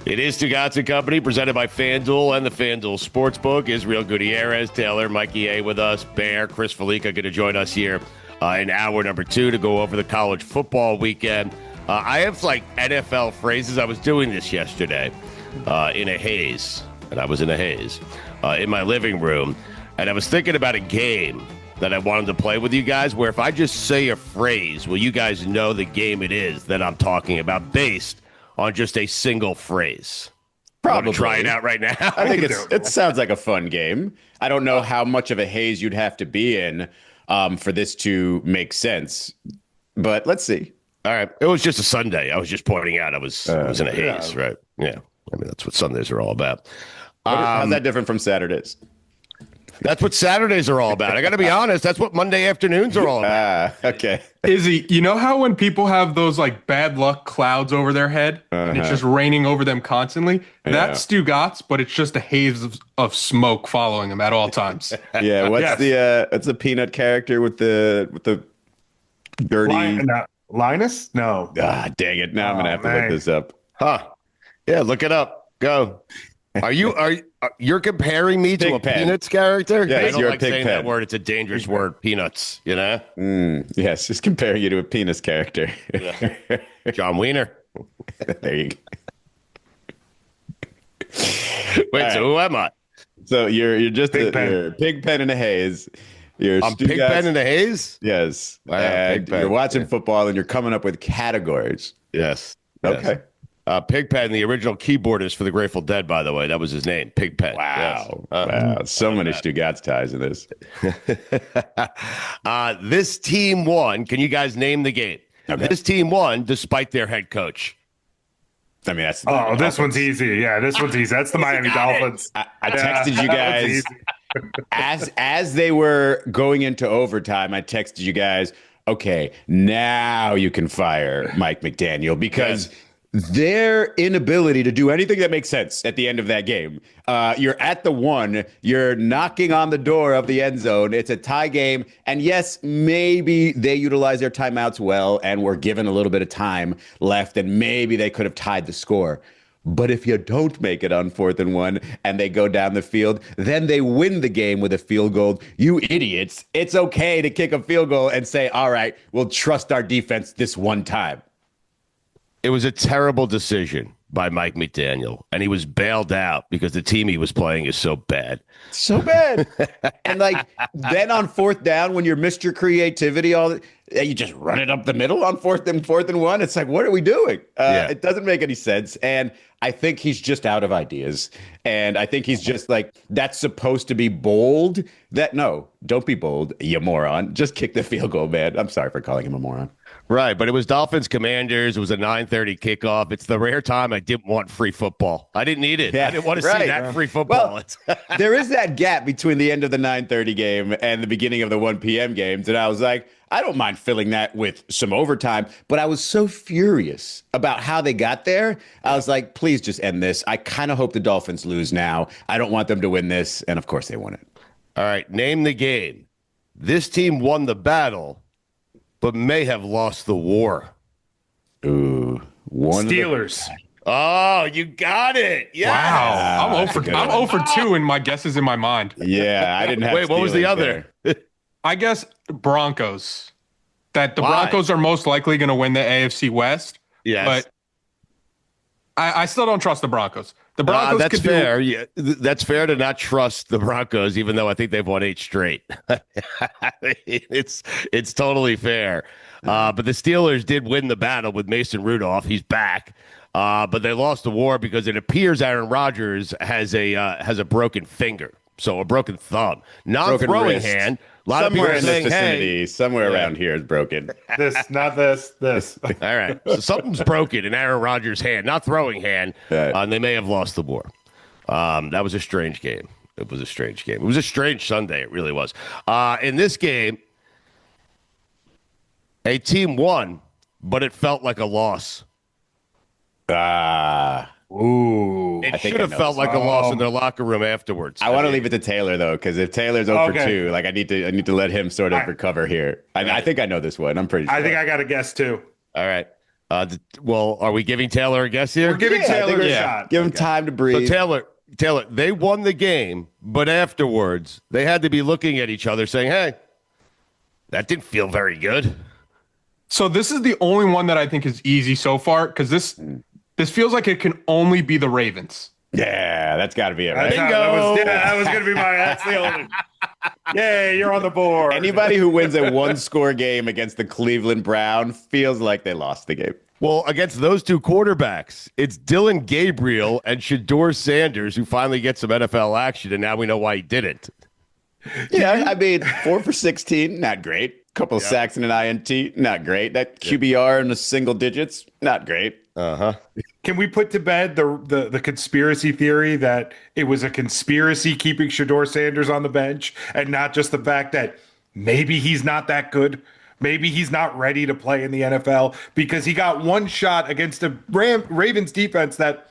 It is Stugotz and Company, presented by FanDuel and the FanDuel Sportsbook. Israel Gutierrez, Taylor, Mikey A with us, Bear, Chris Felica going to join us here in hour number 2 to go over the college football weekend. I have like NFL phrases. I was doing this yesterday in a haze, and I was in a haze in my living room, and I was thinking about a game that I wanted to play with you guys where if I just say a phrase, will you guys know the game it is that I'm talking about based on just a single phrase? Probably. Try it out right now. I think it sounds like a fun game. I don't know how much of a haze you'd have to be in for this to make sense, but let's see. All right. It was just a Sunday. I was just pointing out I was in a haze, right? Yeah. I mean, that's what Sundays are all about. How's that different from Saturdays? That's what Saturdays are all about. I got to be honest. That's what Monday afternoons are all about. Okay. Izzy, you know how when people have those like bad luck clouds over their head and it's just raining over them constantly? That's Stugotz, but it's just a haze of smoke following them at all times. Yeah. What's the peanut character with the dirty Linus? No. Dang it. Now I'm going to have to look this up. Huh. Yeah, look it up. Go. You're comparing me to a Peanuts character? Yeah, I don't you're like a pig saying pen. that word. It's a dangerous word, peanuts, you know? Yes, just comparing you to a penis character. Yeah. John Wiener. There you go. Wait, so who am I? So you're just Pigpen. you're a pig pen in a haze. I'm Pigpen in the Haze? Yes. Wow, and Pigpen. you're watching football and you're coming up with categories. Yes. Okay. Pigpen, the original keyboardist for the Grateful Dead, by the way. That was his name, Pigpen. Wow. Yes. Wow. So many Stugotz ties in this. This team won. Can you guys name the game? Okay. This team won despite their head coach. I mean, that's This one's easy. Yeah, this one's easy. That's the Miami Dolphins. I texted you that guys one's easy. as they were going into overtime. I texted you guys, okay, now you can fire Mike McDaniel because their inability to do anything that makes sense at the end of that game. You're at the 1, you're knocking on the door of the end zone. It's a tie game. And yes, maybe they utilize their timeouts well and were given a little bit of time left, and maybe they could have tied the score. But if you don't make it on 4th and 1 and they go down the field, then they win the game with a field goal. You idiots. It's okay to kick a field goal and say, all right, we'll trust our defense this one time. It was a terrible decision by Mike McDaniel, and he was bailed out because the team he was playing is so bad. So bad. And like then on 4th down, when you're Mr. Creativity, you just run it up the middle on 4th and 1. It's like, what are we doing? It doesn't make any sense. And I think he's just out of ideas. And I think he's just like, that's supposed to be bold. No, don't be bold, you moron. Just kick the field goal, man. I'm sorry for calling him a moron. Right, but it was Dolphins Commanders. It was a 9:30 kickoff. It's the rare time I didn't want free football. I didn't need it. Yeah, I didn't want to see that free football. Well, there is that gap between the end of the 9:30 game and the beginning of the 1 p.m. games. And I was like, I don't mind filling that with some overtime. But I was so furious about how they got there. I was like, please just end this. I kind of hope the Dolphins lose now. I don't want them to win this. And of course they won it. All right, name the game. This team won the battle, but may have lost the war. Ooh, Steelers. Oh, you got it. Yeah. Wow. I'm that's 0 for 2 in my guesses in my mind. Yeah, I didn't have Wait, what was the Steelers other? there. I guess Broncos. That the Why? Broncos are most likely going to win the AFC West. Yes. But I still don't trust the Broncos. The Broncos that's could fair. Yeah, that's fair to not trust the Broncos, even though I think they've won 8 straight. It's totally fair. But the Steelers did win the battle with Mason Rudolph. He's back. But they lost the war because it appears Aaron Rodgers has a broken finger, so a broken thumb, non-throwing wrist. hand. A lot Somewhere of in people this saying, vicinity, "Hey, somewhere around here is broken. Not this. all right, so something's broken in Aaron Rodgers' hand, not throwing hand, and they may have lost the war." That was a strange game. It was a strange game. It was a strange Sunday. It really was. In this game, a team won, but it felt like a loss. Ooh. It I think should I have know felt this like a loss in their locker room afterwards. I want to leave it to Taylor though, because if Taylor's 0 for Okay. 2, like I need to let him sort of recover here. I think I know this one. I'm pretty sure. I think I got a guess too. All right. Well, are we giving Taylor a guess here? We're giving Taylor a shot. Give him time to So breathe. Taylor, they won the game, but afterwards they had to be looking at each other saying, hey, that didn't feel very good. So this is the only one that I think is easy so far because this feels like it can only be the Ravens. Yeah, that's got to be it, right? That was going to be my. That's the only. Yay, you're on the board. Anybody who wins a one-score game against the Cleveland Brown feels like they lost the game. Well, against those two quarterbacks, it's Dylan Gabriel and Shedeur Sanders who finally get some NFL action, and now we know why he didn't. Yeah, I mean, 4 for 16, not great. Couple of sacks and an INT, not great. That QBR in the single digits, not great. Can we put to bed the conspiracy theory that it was a conspiracy keeping Shedeur Sanders on the bench and not just the fact that maybe he's not that good? Maybe he's not ready to play in the NFL because he got one shot against a Ravens defense that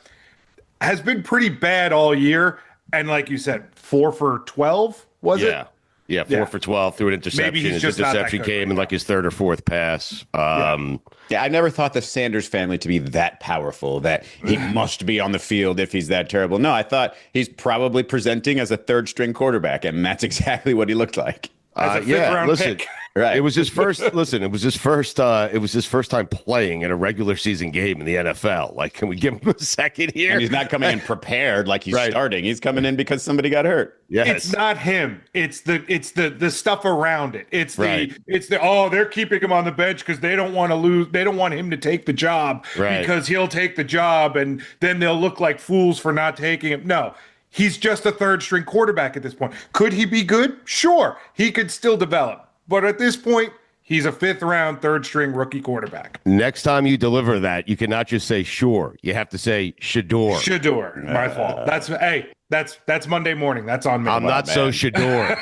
has been pretty bad all year. And like you said, 4 for 12, was it? Yeah, 4 for 12 through an interception. Maybe he's his just not that interception good came right in like his third or fourth pass. Yeah, I never thought the Sanders family to be that powerful, that he must be on the field if he's that terrible. No, I thought he's probably presenting as a third-string quarterback, and that's exactly what he looked like. As a fifth-round pick. Right. It was his first. Listen, it was his first time playing in a regular season game in the NFL. Like, can we give him a second here? And he's not coming in prepared like he's Right. starting. He's coming in because somebody got hurt. Yes. It's not him. It's the stuff around it. It's Right. they're keeping him on the bench because they don't want to lose. They don't want him to take the job Right. because he'll take the job and then they'll look like fools for not taking him. No. He's just a third string quarterback at this point. Could he be good? Sure. He could still develop. But at this point, he's a fifth round, third string rookie quarterback. Next time you deliver that, you cannot just say sure. You have to say Shedeur. Shedeur, my fault. That's Monday morning. That's on me. I'm not so Shedeur.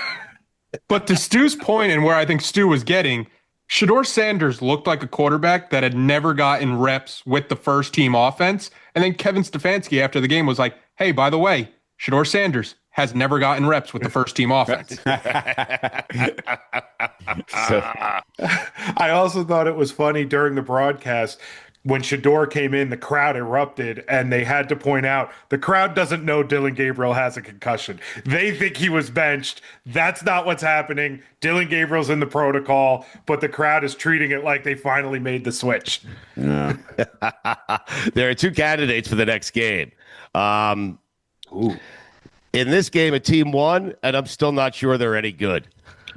But to Stu's point and where I think Stu was getting, Shedeur Sanders looked like a quarterback that had never gotten reps with the first team offense. And then Kevin Stefanski after the game was like, hey, by the way, Shedeur Sanders has never gotten reps with the first team offense. I also thought it was funny during the broadcast when Shedeur came in, the crowd erupted, and they had to point out the crowd doesn't know Dylan Gabriel has a concussion. They think he was benched. That's not what's happening. Dylan Gabriel's in the protocol, but the crowd is treating it like they finally made the switch. There are two candidates for the next game. In this game, a team won, and I'm still not sure they're any good.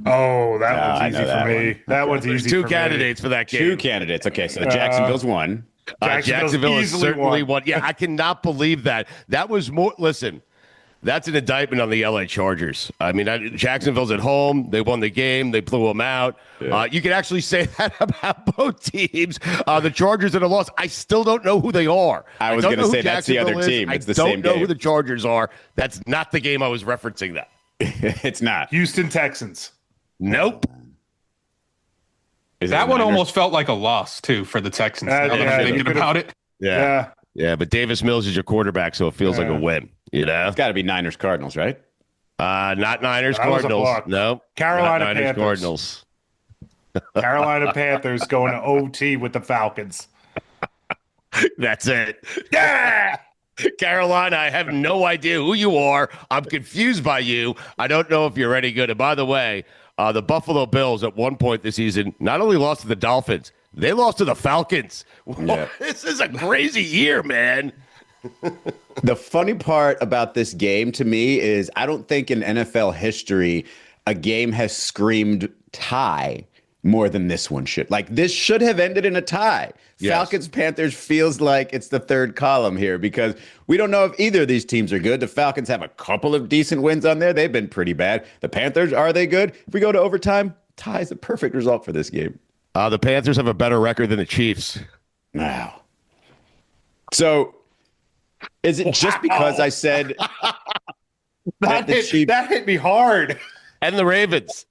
Oh, that one's easy for me. That one's easy Two for candidates for that game. Two candidates. Okay, so Jacksonville's one. Jacksonville has easily certainly won. won. Yeah, I cannot believe that. That was more. Listen, that's an indictment on the LA Chargers. I mean, Jacksonville's at home. They won the game. They blew them out. Yeah. You can actually say that about both teams. The Chargers that are lost, I still don't know who they are. I was don't going to know who say that's the other Jacksonville is. team. It's the I same don't know game. who the Chargers are. That's not the game I was referencing. That. It's not. Houston Texans. Nope. Is it That the one Niners? almost felt like a loss, too, for the Texans. Now that yeah, I'm you thinking could've- about it. Yeah. Yeah, but Davis Mills is your quarterback, so it feels like a win. You know, It's got to be Niners Cardinals, right? not Niners That was a Cardinals. block. No, Carolina not Niners Panthers. Cardinals. Carolina Panthers going to OT with the Falcons. That's it. Yeah! Carolina, I have no idea who you are. I'm confused by you. I don't know if you're any good. And by the way, the Buffalo Bills at one point this season not only lost to the Dolphins, they lost to the Falcons. Yeah. This is a crazy year, man. The funny part about this game to me is I don't think in NFL history a game has screamed tie more than this one should. Like, this should have ended in a tie. Yes. Falcons Panthers feels like it's the third column here because we don't know if either of these teams are good. The Falcons have a couple of decent wins on there. They've been pretty bad. The Panthers, are they good? If we go to overtime, tie is a perfect result for this game. The Panthers have a better record than the Chiefs. Wow. So is it just because I said That the Chiefs- hit me hard. And the Ravens.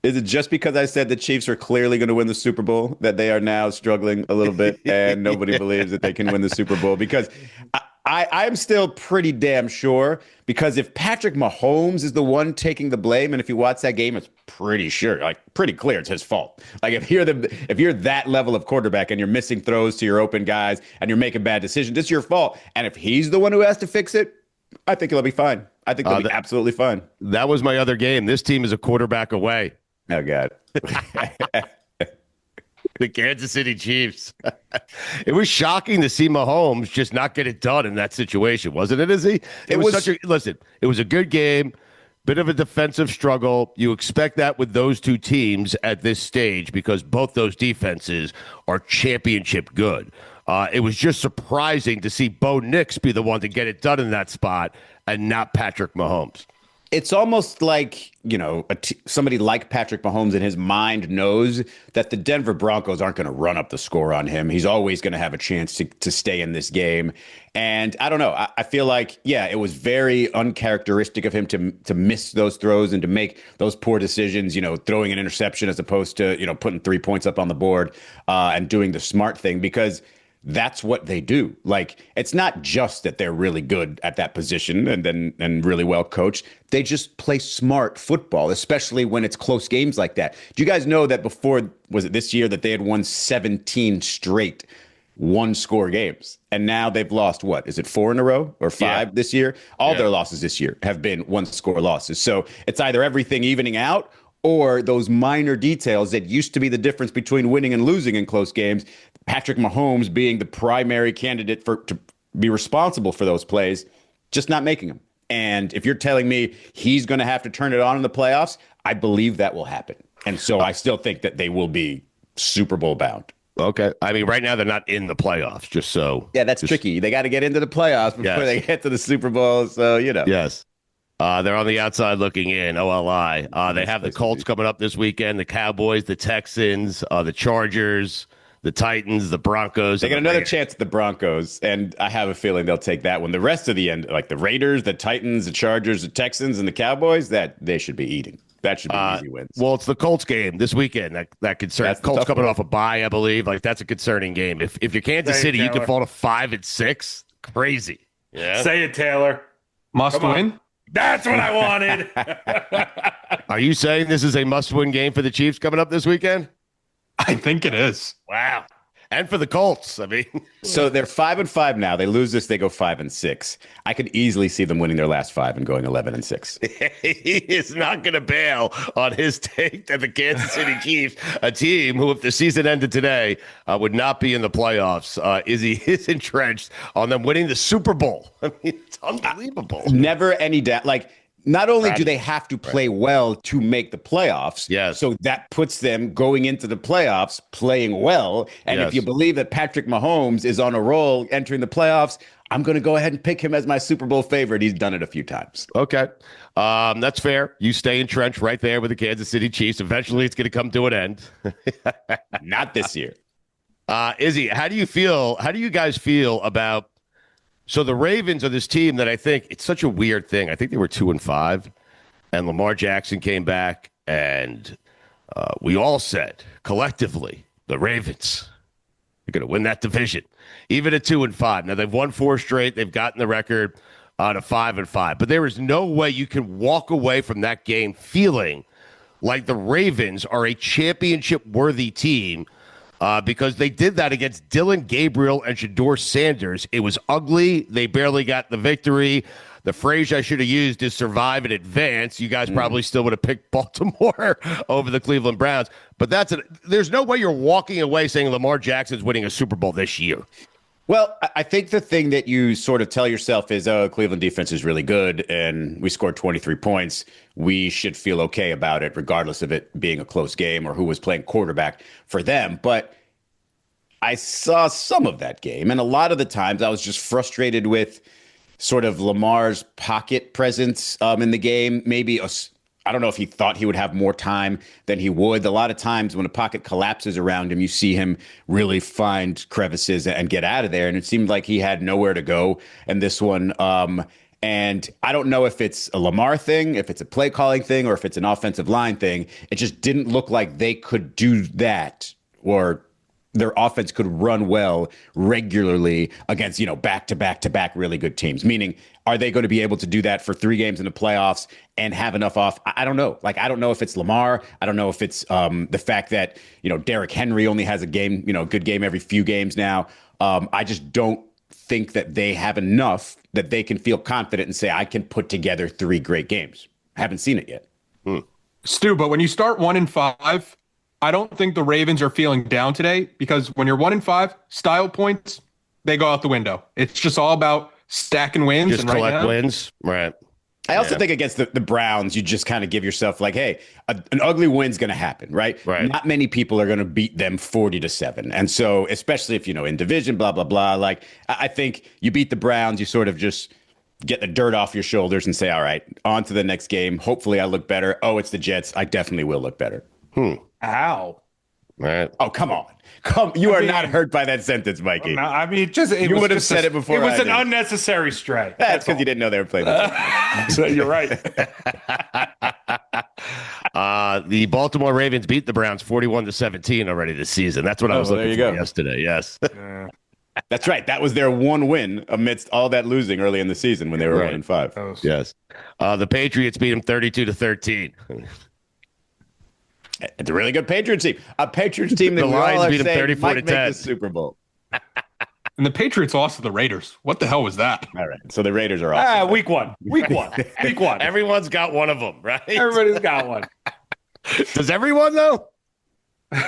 Is it just because I said the Chiefs are clearly going to win the Super Bowl that they are now struggling a little bit and nobody believes that they can win the Super Bowl? Because I'm still pretty damn sure, because if Patrick Mahomes is the one taking the blame, and if you watch that game, it's pretty clear it's his fault. Like if you're that level of quarterback and you're missing throws to your open guys and you're making bad decisions, it's your fault. And if he's the one who has to fix it, I think he'll be fine. I think they'll be absolutely fine. That was my other game. This team is a quarterback away. Oh God. The Kansas City Chiefs. It was shocking to see Mahomes just not get it done in that situation, wasn't it, Izzy? It was listen, it was a good game, bit of a defensive struggle. You expect that with those two teams at this stage because both those defenses are championship good. It was just surprising to see Bo Nix be the one to get it done in that spot and not Patrick Mahomes. It's almost like, somebody like Patrick Mahomes in his mind knows that the Denver Broncos aren't going to run up the score on him. He's always going to have a chance to stay in this game. And I don't know. I feel like, it was very uncharacteristic of him to miss those throws and to make those poor decisions, throwing an interception as opposed to, putting 3 points up on the board and doing the smart thing, because that's what they do. Like, it's not just that they're really good at that position and really well coached. They just play smart football, especially when it's close games like that. Do you guys know that before, was it this year, that they had won 17 straight one-score games? And now they've lost, what, is it 4 in a row or 5 this year? All their losses this year have been one-score losses. So it's either everything evening out or those minor details that used to be the difference between winning and losing in close games, Patrick Mahomes being the primary candidate to be responsible for those plays, just not making them. And if you're telling me he's going to have to turn it on in the playoffs, I believe that will happen. And so I still think that they will be Super Bowl bound. Okay. I mean, right now they're not in the playoffs, just so. Yeah, that's tricky. They got to get into the playoffs before they get to the Super Bowl. So, Yes. They're on the outside looking in, OLI. They have the Colts coming up this weekend, the Cowboys, the Texans, the Chargers, the Titans, the Broncos. They got another chance at the Broncos, and I have a feeling they'll take that one. The rest of the end, like the Raiders, the Titans, the Chargers, the Texans, and the Cowboys, that they should be eating. That should be easy wins. Well, it's the Colts game this weekend. That concerns. Colts coming off a bye, I believe. Like, that's a concerning game. If you're Kansas City, you can fall to 5-6. Crazy. Yeah. Say it, Taylor. Must win. That's what I wanted. Are you saying this is a must-win game for the Chiefs coming up this weekend? I think it is. Wow. And for the Colts, I mean. So they're 5-5 now. They lose this, they go 5-6. I could easily see them winning their last 5 and going 11-6. He is not going to bail on his take that the Kansas City Chiefs, a team who, if the season ended today, would not be in the playoffs, is entrenched on them winning the Super Bowl. I mean, it's unbelievable. Never any doubt. Like, not only do they have to play well to make the playoffs, so that puts them going into the playoffs playing well. And if you believe that Patrick Mahomes is on a roll entering the playoffs, I'm going to go ahead and pick him as my Super Bowl favorite. He's done it a few times. Okay. That's fair. You stay entrenched right there with the Kansas City Chiefs. Eventually, it's going to come to an end. Not this year. Izzy, how do you guys feel about? So the Ravens are this team that I think it's such a weird thing. I think they were 2-5, and Lamar Jackson came back, and we all said collectively the Ravens are going to win that division, even at 2-5. Now they've won 4 straight. They've gotten the record to 5-5, but there is no way you can walk away from that game feeling like the Ravens are a championship-worthy team. Because they did that against Dylan Gabriel and Shedeur Sanders. It was ugly. They barely got the victory. The phrase I should have used is survive and advance. You guys probably still would have picked Baltimore over the Cleveland Browns. But there's no way you're walking away saying Lamar Jackson's winning a Super Bowl this year. Well, I think the thing that you sort of tell yourself is, Cleveland defense is really good, and we scored 23 points. We should feel okay about it, regardless of it being a close game or who was playing quarterback for them. But I saw some of that game, and a lot of the times I was just frustrated with sort of Lamar's pocket presence in the game. Maybe I don't know if he thought he would have more time than he would. A lot of times when a pocket collapses around him, you see him really find crevices and get out of there. And it seemed like he had nowhere to go in this one. And I don't know if it's a Lamar thing, if it's a play calling thing, or if it's an offensive line thing. It just didn't look like they could do that or their offense could run well regularly against, back to back to back really good teams. Meaning, are they going to be able to do that for 3 games in the playoffs and have enough off? I don't know. Like, I don't know if it's Lamar. I don't know if it's the fact that, Derrick Henry only has a game, good game every few games now. I just don't think that they have enough that they can feel confident and say, I can put together 3 great games. Haven't seen it yet. Stu, but when you start 1-5, I don't think the Ravens are feeling down today, because when you're 1-5, style points, they go out the window. It's just all about stacking wins. Just and collect wins. Right. I also think against the Browns, you just kind of give yourself like, hey, an ugly win's going to happen, right? Not many people are going to beat them 40-7. And so, especially if, in division, blah, blah, blah, like, I think you beat the Browns, you sort of just get the dirt off your shoulders and say, all right, on to the next game. Hopefully I look better. Oh, it's the Jets. I definitely will look better. Ow. Right. Oh, come on. You are not hurt by that sentence, Mikey. No, I mean, you would have said it before. It was an did. unnecessary stray. That's because you didn't know they were playing. So you're right. The Baltimore Ravens beat the Browns 41-17 already this season. That's what I was looking for yesterday. Yes. That's right. That was their one win amidst all that losing early in the season when they were 1-5. Yes. The Patriots beat them 32-13. It's a really good Patriots team. A Patriots team that The we all Lions are beat them saying 34-10. might make the Super Bowl. And the Patriots lost to the Raiders. What the hell was that? All right. So the Raiders are off. Week one. Everyone's got one of them, right? Everybody's got one. Does everyone, though? Do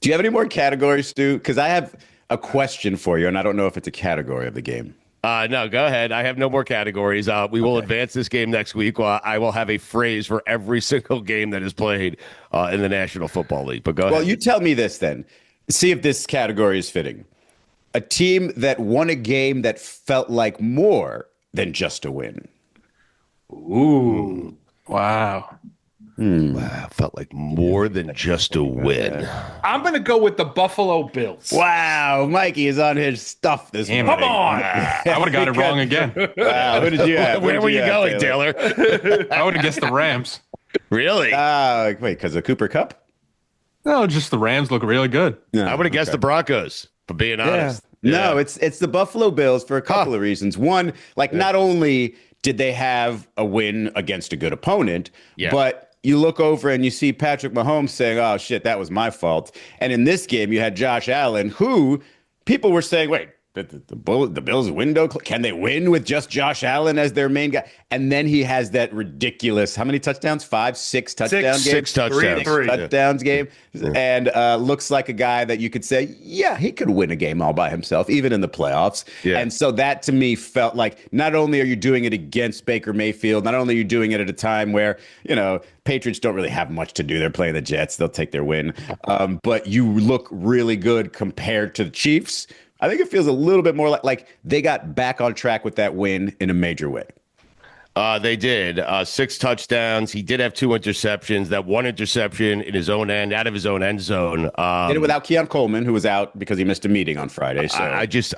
you have any more categories, Stu? Because I have a question for you, and I don't know if it's a category of the game. No, go ahead. I have no more categories. We will advance this game next week. I will have a phrase for every single game that is played in the National Football League. But go ahead. Well, you tell me this then. See if this category is fitting. A team that won a game that felt like more than just a win. Ooh. Wow. Wow, felt like more than just a win. I'm going to go with the Buffalo Bills. Wow, Mikey is on his stuff this morning. Come on. I would have got it wrong again. Wow, who did you have? Where were you going, Taylor? I would have guessed the Rams. Really? Wait, because of Cooper Kupp? No, just the Rams look really good. No, I would have guessed the Broncos, for being honest. No, it's the Buffalo Bills for a couple of reasons. One, not only did they have a win against a good opponent, but you look over and you see Patrick Mahomes saying, oh, shit, that was my fault. And in this game, you had Josh Allen, who people were saying, wait, the Bills window, can they win with just Josh Allen as their main guy? And then he has that ridiculous, how many touchdowns? 5, 6 touchdown games? 6 touchdowns. Three. Touchdowns game. And looks like a guy that you could say, yeah, he could win a game all by himself, even in the playoffs. Yeah. And so that to me felt like not only are you doing it against Baker Mayfield, not only are you doing it at a time where, Patriots don't really have much to do. They're playing the Jets. They'll take their win. But you look really good compared to the Chiefs. I think it feels a little bit more like they got back on track with that win in a major way. They did. 6 touchdowns. He did have 2 interceptions. That one interception in his own end, out of his own end zone. Did it without Keon Coleman, who was out because he missed a meeting on Friday. So I just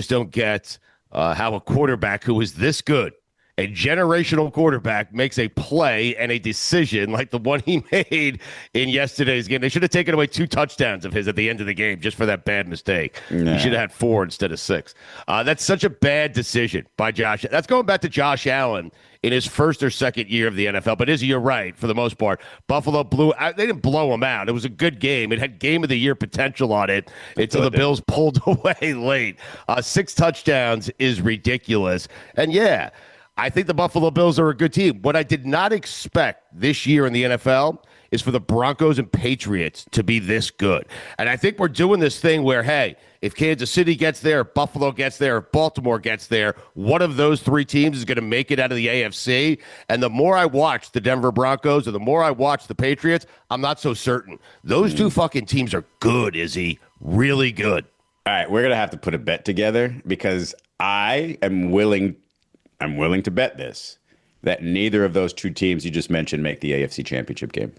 don't get how a quarterback who is this good, a generational quarterback, makes a play and a decision like the one he made in yesterday's game. They should have taken away 2 touchdowns of his at the end of the game just for that bad mistake. Nah. He should have had 4 instead of 6. That's such a bad decision by Josh. That's going back to Josh Allen in his first or second year of the NFL. But Izzy, you're right, for the most part. Buffalo they didn't blow him out. It was a good game. It had game of the year potential on it until the Bills pulled away late. 6 touchdowns is ridiculous. And I think the Buffalo Bills are a good team. What I did not expect this year in the NFL is for the Broncos and Patriots to be this good. And I think we're doing this thing where, hey, if Kansas City gets there, Buffalo gets there, Baltimore gets there, one of those 3 teams is going to make it out of the AFC. And the more I watch the Denver Broncos or the more I watch the Patriots, I'm not so certain. Those 2 fucking teams are good, Izzy. Really good. All right, we're going to have to put a bet together because I am willing to bet this, that neither of those 2 teams you just mentioned make the AFC Championship game.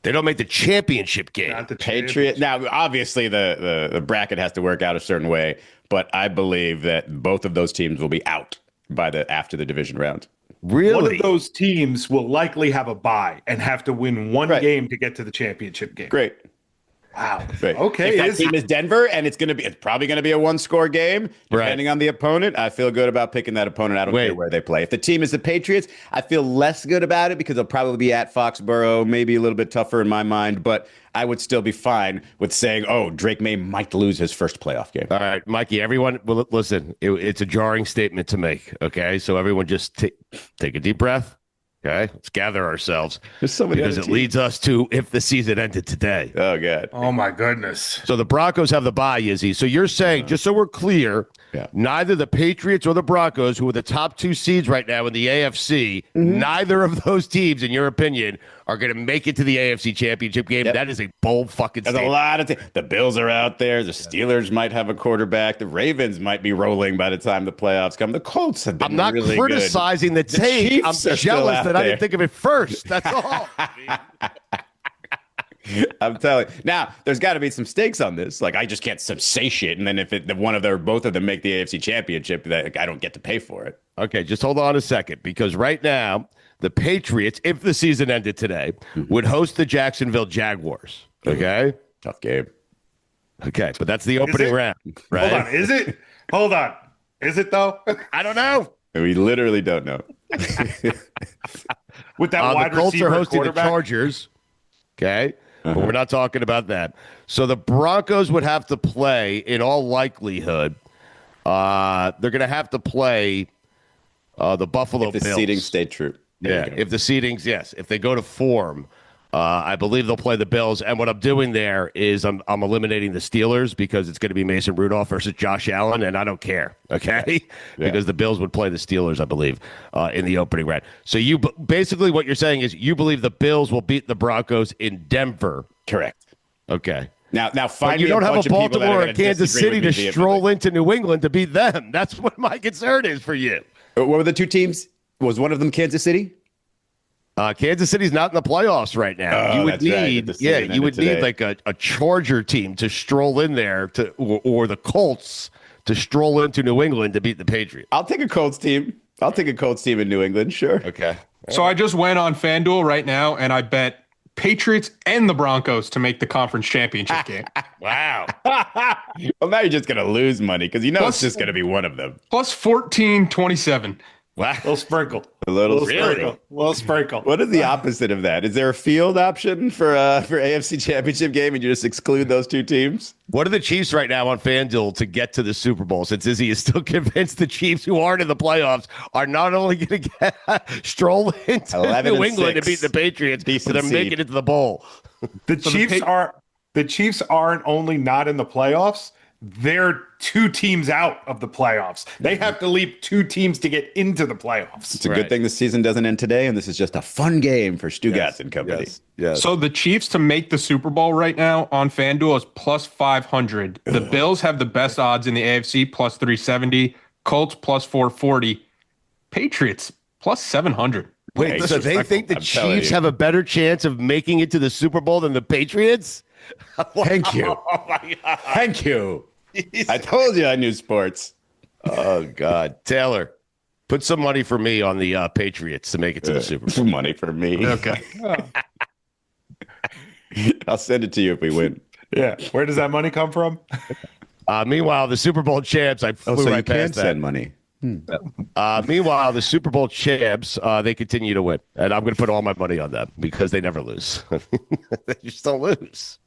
They don't make the championship game. Not the Patriot. Now, obviously, the bracket has to work out a certain way, but I believe that both of those teams will be out after the division round. Really? One of those teams will likely have a bye and have to win one game to get to the championship game. Great. Wow. Right. Okay. If that team is Denver, and it's probably going to be a one-score game, depending on the opponent. I feel good about picking that opponent. I don't care where they play. If the team is the Patriots, I feel less good about it because they'll probably be at Foxborough, maybe a little bit tougher in my mind, but I would still be fine with saying, oh, Drake May might lose his first playoff game. All right, Mikey, everyone, well, listen, it's a jarring statement to make, okay? So everyone just take a deep breath. Okay, let's gather ourselves because it leads us to if the season ended today. Oh, God. Oh, my goodness. So the Broncos have the bye, Izzy. So you're saying, just so we're clear, neither the Patriots or the Broncos, who are the top 2 seeds right now in the AFC, neither of those teams, in your opinion, are going to make it to the AFC Championship game. That is a bold fucking statement. There's a lot of the Bills are out there. The Steelers might have a quarterback. The Ravens might be rolling by the time the playoffs come. The Colts have been really good. I'm not criticizing the take. I'm jealous that I didn't think of it first. That's all. I'm telling you. Now, there's got to be some stakes on this. Like, I just can't say shit. And then if both of them make the AFC Championship, I don't get to pay for it. Okay, just hold on a second, because right now, the Patriots, if the season ended today, would host the Jacksonville Jaguars. Okay? Tough game. Okay, but that's the opening round, right? Hold on. Is it? Hold on. Is it, though? I don't know. We literally don't know. With that wide the Colts receiver are hosting the quarterback? Chargers. Okay? But we're not talking about that. So the Broncos would have to play, in all likelihood, they're going to have to play the Buffalo If the Bills. seedings stay true. If the seedings, yes. If they go to form, I believe they'll play the Bills. And what I'm doing there is I'm eliminating the Steelers because it's going to be Mason Rudolph versus Josh Allen, and I don't care, okay? Because the Bills would play the Steelers, I believe, in the opening round. So you basically what you're saying is you believe the Bills will beat the Broncos in Denver. Correct. Okay. Now But you don't have a Baltimore or Kansas City to stroll into New England to beat them. That's what my concern is for you. What were the 2 teams? Was one of them Kansas City? Kansas City's not in the playoffs right now. Oh, You would need, you would need like a Charger team to stroll in there or the Colts to stroll into New England to beat the Patriots. I'll take a Colts team. In New England, sure. Okay. So I just went on FanDuel right now, and I bet Patriots and the Broncos to make the conference championship game. Wow. Well, now you're just going to lose money because it's just going to be one of them. Plus 14-27. Wow. Little sprinkle. A little Sprinkle. Little sprinkle. What is the opposite of that? Is there a field option for AFC Championship game and you just exclude those 2 teams? What are the Chiefs right now on FanDuel to get to the Super Bowl? Since Izzy is still convinced the Chiefs, who aren't in the playoffs, are not only going to get stroll into New England to beat the Patriots, but they're making it to the bowl. The Chiefs aren't only not in the playoffs, they're 2 teams out of the playoffs. They have to leap 2 teams to get into the playoffs. It's a good thing the season doesn't end today, and this is just a fun game for Stugotz and company. Yes. So the Chiefs to make the Super Bowl right now on FanDuel is plus 500. The Bills have the best odds in the AFC, plus 370. Colts plus 440. Patriots plus 700. Wait, so they think the Chiefs have a better chance of making it to the Super Bowl than the Patriots? Thank you. Oh, my God. Thank you. I told you I knew sports. Oh, God. Taylor, put some money for me on the Patriots to make it to the Super Bowl. Money for me. Okay. I'll send it to you if we win. Yeah. Where does that money come from? Meanwhile, the Super Bowl champs, I flew so right you can past that. send money. Meanwhile, the Super Bowl champs, they continue to win. And I'm going to put all my money on them because they never lose. They just don't lose.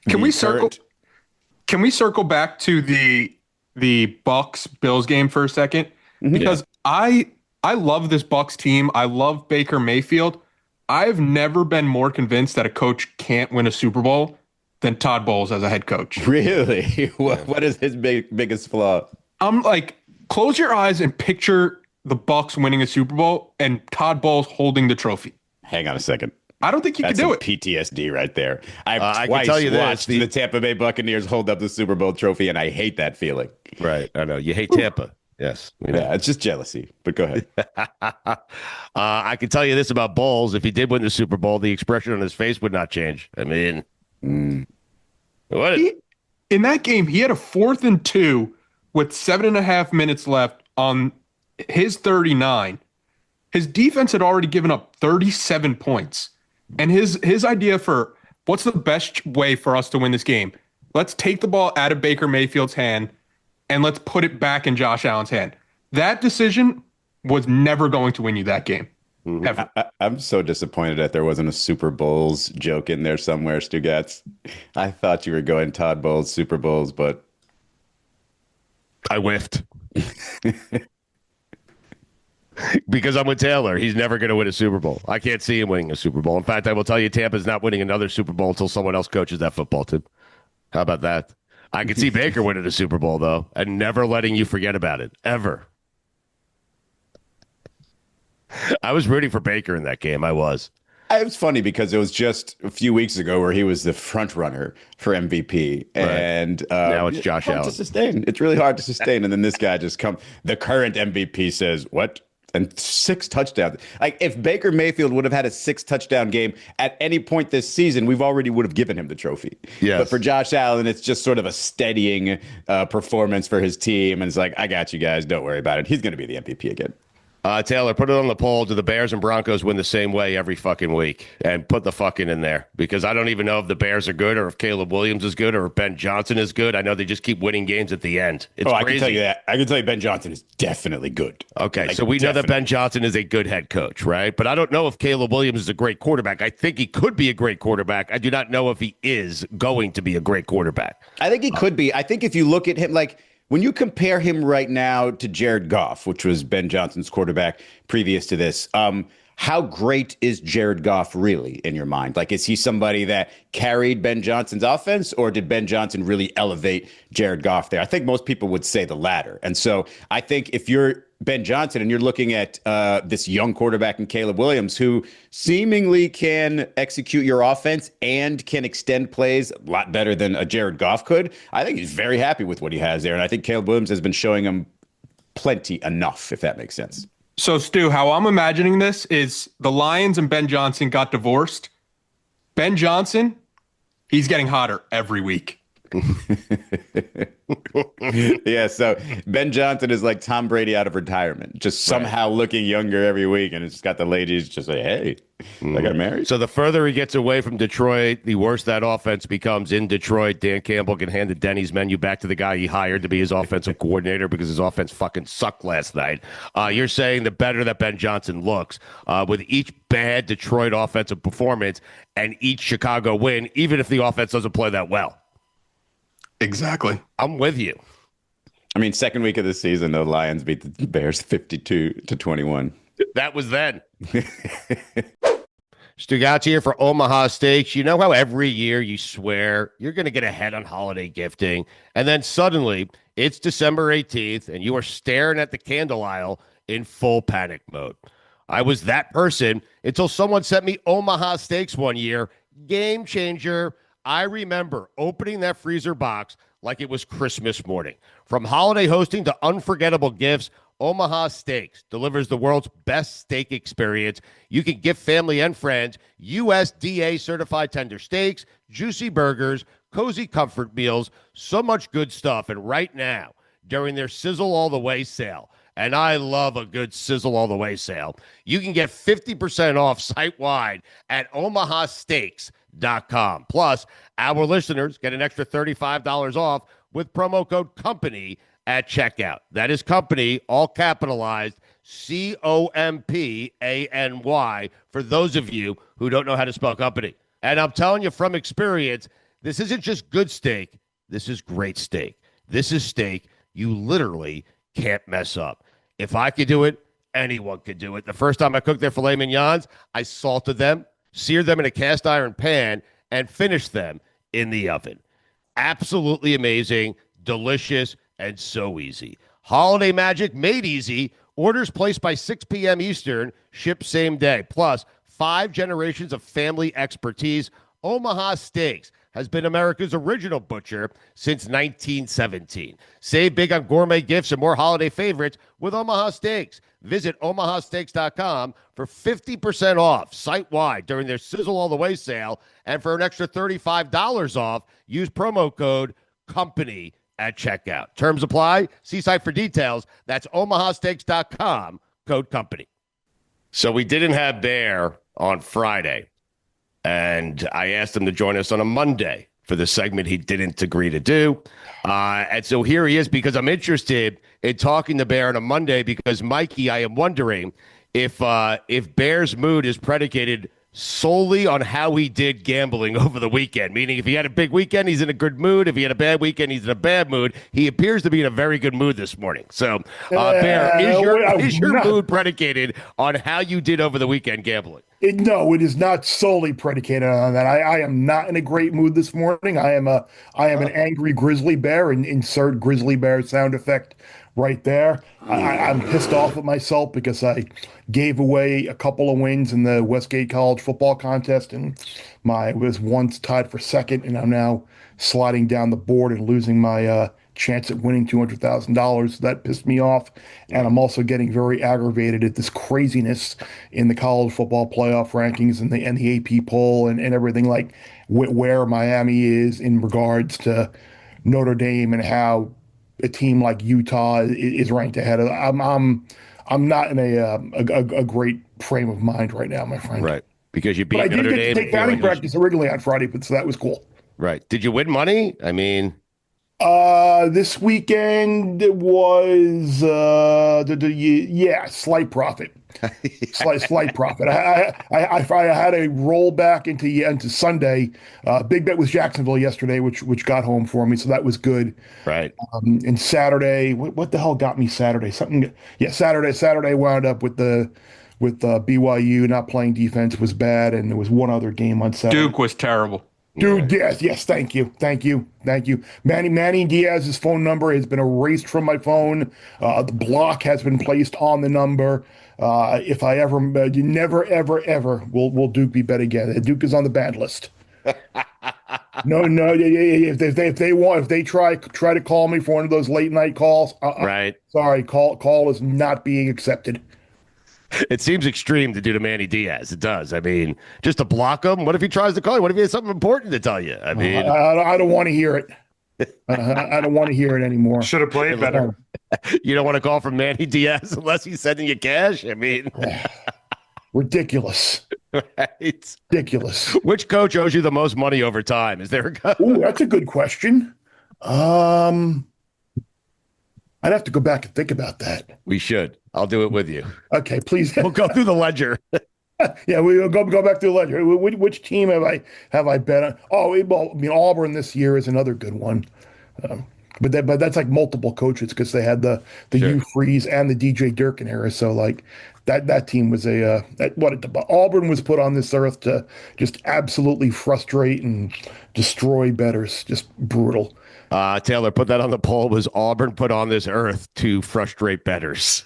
Can we circle back to the Bucks Bills game for a second? Because I love this Bucks team. I love Baker Mayfield. I've never been more convinced that a coach can't win a Super Bowl than Todd Bowles as a head coach. Really? What is his biggest flaw? I'm like, close your eyes and picture the Bucks winning a Super Bowl and Todd Bowles holding the trophy. Hang on a second. I don't think you can do it. PTSD right there. I've I twice can tell you this, watched the Tampa Bay Buccaneers hold up the Super Bowl trophy, and I hate that feeling. Right. I know. You hate Tampa. Yes. Yeah, it's just jealousy. But go ahead. I can tell you this about Bowles. If he did win the Super Bowl, the expression on his face would not change. I mean, In that game, he had a 4th and 2 with 7.5 minutes left on his 39. His defense had already given up 37 points. And his idea for what's the best way for us to win this game? Let's take the ball out of Baker Mayfield's hand and let's put it back in Josh Allen's hand. That decision was never going to win you that game. Ever. I'm so disappointed that there wasn't a Super Bowls joke in there somewhere, Stugotz. I thought you were going Todd Bowles, Super Bowls, but I whiffed. Because I'm with Taylor. He's never going to win a Super Bowl. I can't see him winning a Super Bowl. In fact, I will tell you Tampa's not winning another Super Bowl until someone else coaches that football team. How about that? I could see Baker winning a Super Bowl, though, and never letting you forget about it, ever. I was rooting for Baker in that game. I was. It was funny because it was just a few weeks ago where he was the front runner for MVP, and now it's Josh hard Allen. to sustain. It's really hard to sustain, and then this guy just comes. The current MVP says what? And 6 touchdowns. Like if Baker Mayfield would have had a 6 touchdown game at any point this season, we've already would have given him the trophy. Yes. But for Josh Allen, it's just sort of a steadying performance for his team, and it's like, I got you guys. Don't worry about it. He's going to be the MVP again. Taylor, put it on the poll. Do the Bears and Broncos win the same way every fucking week? And put the fucking in there. Because I don't even know if the Bears are good or if Caleb Williams is good or if Ben Johnson is good. I know they just keep winning games at the end. It's crazy. I can tell you that. I can tell you Ben Johnson is definitely good. Okay, Like, so we know that definitely. Ben Johnson is a good head coach, right? But I don't know if Caleb Williams is a great quarterback. I think he could be a great quarterback. I do not know if he is going to be a great quarterback. I think he could be. I think if you look at him, like when you compare him right now to Jared Goff, which was Ben Johnson's quarterback previous to this, how great is Jared Goff really in your mind? Like, is he somebody that carried Ben Johnson's offense, or did Ben Johnson really elevate Jared Goff there? I think most people would say the latter. And so I think if you're Ben Johnson and you're looking at this young quarterback in Caleb Williams, who seemingly can execute your offense and can extend plays a lot better than a Jared Goff could, I think he's very happy with what he has there. And I think Caleb Williams has been showing him plenty enough, if that makes sense. So, Stu, how I'm imagining this is the Lions and Ben Johnson got divorced. Ben Johnson, he's getting hotter every week. Yeah, so Ben Johnson is like Tom Brady out of retirement, just somehow looking younger every week, and it's got the ladies just like, hey, I got married. So the further he gets away from Detroit, the worse that offense becomes in Detroit. Dan Campbell can hand the Denny's menu back to the guy he hired to be his offensive coordinator because his offense fucking sucked last night. You're saying the better that Ben Johnson looks with each bad Detroit offensive performance and each Chicago win, even if the offense doesn't play that well. Exactly. I'm with you. I mean, second week of the season, the Lions beat the Bears 52-21. That was then. Stugotz here for Omaha Steaks. You know how every year you swear you're going to get ahead on holiday gifting, and then suddenly it's December 18th, and you are staring at the candle aisle in full panic mode. I was that person until someone sent me Omaha Steaks one year. Game changer. I remember opening that freezer box like it was Christmas morning. From holiday hosting to unforgettable gifts, Omaha Steaks delivers the world's best steak experience. You can gift family and friends USDA certified tender steaks, juicy burgers, cozy comfort meals, so much good stuff. And right now, during their Sizzle All the Way sale, and I love a good Sizzle All the Way sale, you can get 50% off site-wide at omahasteaks.com. Plus, our listeners get an extra $35 off with promo code COMPANY at checkout. That is company, all capitalized, COMPANY, for those of you who don't know how to spell company. And I'm telling you from experience, this isn't just good steak. This is great steak. This is steak you literally can't mess up. If I could do it, anyone could do it. The first time I cooked their filet mignons, I salted them, seared them in a cast iron pan, and finished them in the oven. Absolutely amazing, delicious, and so easy. Holiday magic made easy. Orders placed by 6 p.m. Eastern, shipped same day. Plus, 5 generations of family expertise. Omaha Steaks has been America's original butcher since 1917. Save big on gourmet gifts and more holiday favorites with Omaha Steaks. Visit omahasteaks.com for 50% off site-wide during their Sizzle All the Way sale. And for an extra $35 off, use promo code COMPANY at checkout. Terms apply. See site for details. That's omahasteaks.com, code COMPANY. So we didn't have Bear on Friday. and I asked him to join us on a Monday for the segment he didn't agree to do. And so here he is, because I'm interested in talking to Bear on a Monday, because, Mikey, I am wondering if Bear's mood is predicated solely on how he did gambling over the weekend. Meaning, if he had a big weekend, he's in a good mood. If he had a bad weekend, he's in a bad mood. He appears to be in a very good mood this morning. So, Bear, is your mood predicated on how you did over the weekend gambling? No, it is not solely predicated on that. I am not in a great mood this morning. I am an angry grizzly bear, and insert grizzly bear sound effect right there. I'm pissed off at myself because I gave away a couple of wins in the Westgate College football contest, and was once tied for second, and I'm now sliding down the board and losing my chance at winning $200,000. That pissed me off, and I'm also getting very aggravated at this craziness in the college football playoff rankings and the AP poll and everything, like where Miami is in regards to Notre Dame and how a team like Utah is ranked ahead of. I'm not in a great frame of mind right now, my friend. Right, because you beat But I did Notre get Dame. to take batting practice originally on Friday, so that was cool. Right. Did you win money? I mean, this weekend it was slight profit. Slight profit. I had a roll back into Sunday. Big bet was Jacksonville yesterday, which got home for me, so that was good. right. And Saturday, what the hell got me Saturday? Saturday wound up with BYU not playing defense was bad, and there was one other game on Saturday. Duke was terrible. Dude, yes, thank you. Manny Diaz's phone number has been erased from my phone. The block has been placed on the number. If I ever, never, ever will Duke be bet again. Duke is on the bad list. No, if they try to call me for one of those late night calls, Right. sorry, call is not being accepted. It seems extreme to do to Manny Diaz. It does. I mean, just to block him. What if he tries to call you? What if he has something important to tell you? I mean, I don't want to hear it. I don't want to hear it anymore. Should have played better. you don't want to call from Manny Diaz unless he's sending you cash. I mean, Ridiculous. right. Ridiculous. Which coach owes you the most money over time? Is there a coach? Ooh, that's a good question. I'd have to go back and think about that. We should. I'll do it with you. Okay, please. We'll go through the ledger. Yeah, we'll go back to the ledger. Which team have I bet on? Oh, well, I mean, Auburn this year is another good one. But that's like multiple coaches because they had the Sure. Hugh Freeze and the DJ Durkin era. So like that team was Auburn was put on this earth to just absolutely frustrate and destroy bettors. Just brutal. Taylor, put that on the poll. Was Auburn put on this earth to frustrate bettors?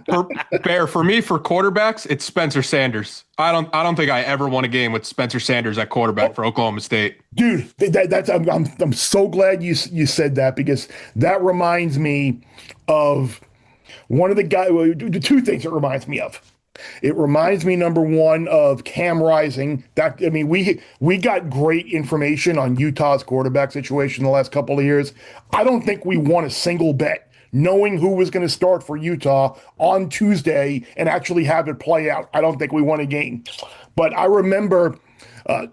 For me, for quarterbacks, it's Spencer Sanders. I don't think I ever won a game with Spencer Sanders at quarterback for Oklahoma State. Dude, I'm so glad you said that because that reminds me of one of the guys. Two things it reminds me of. It reminds me, number one, of Cam Rising. We got great information on Utah's quarterback situation the last couple of years. I don't think we won a single bet knowing who was going to start for Utah on Tuesday and actually have it play out. I don't think we won a game. But I remember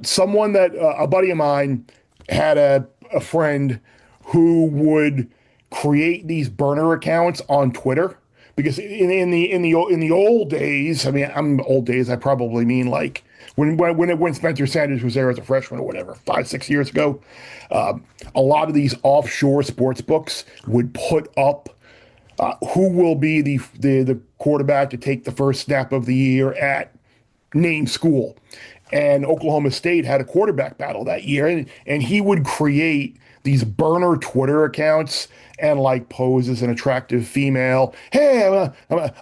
someone that a buddy of mine had a friend who would create these burner accounts on Twitter. Because in the old days, I mean, I'm old days. I probably mean like when Spencer Sanders was there as a freshman or whatever, 5-6 years ago. A lot of these offshore sports books would put up who will be the quarterback to take the first snap of the year at name school, and Oklahoma State had a quarterback battle that year, and he would create these burner Twitter accounts and like pose as an attractive female. Hey,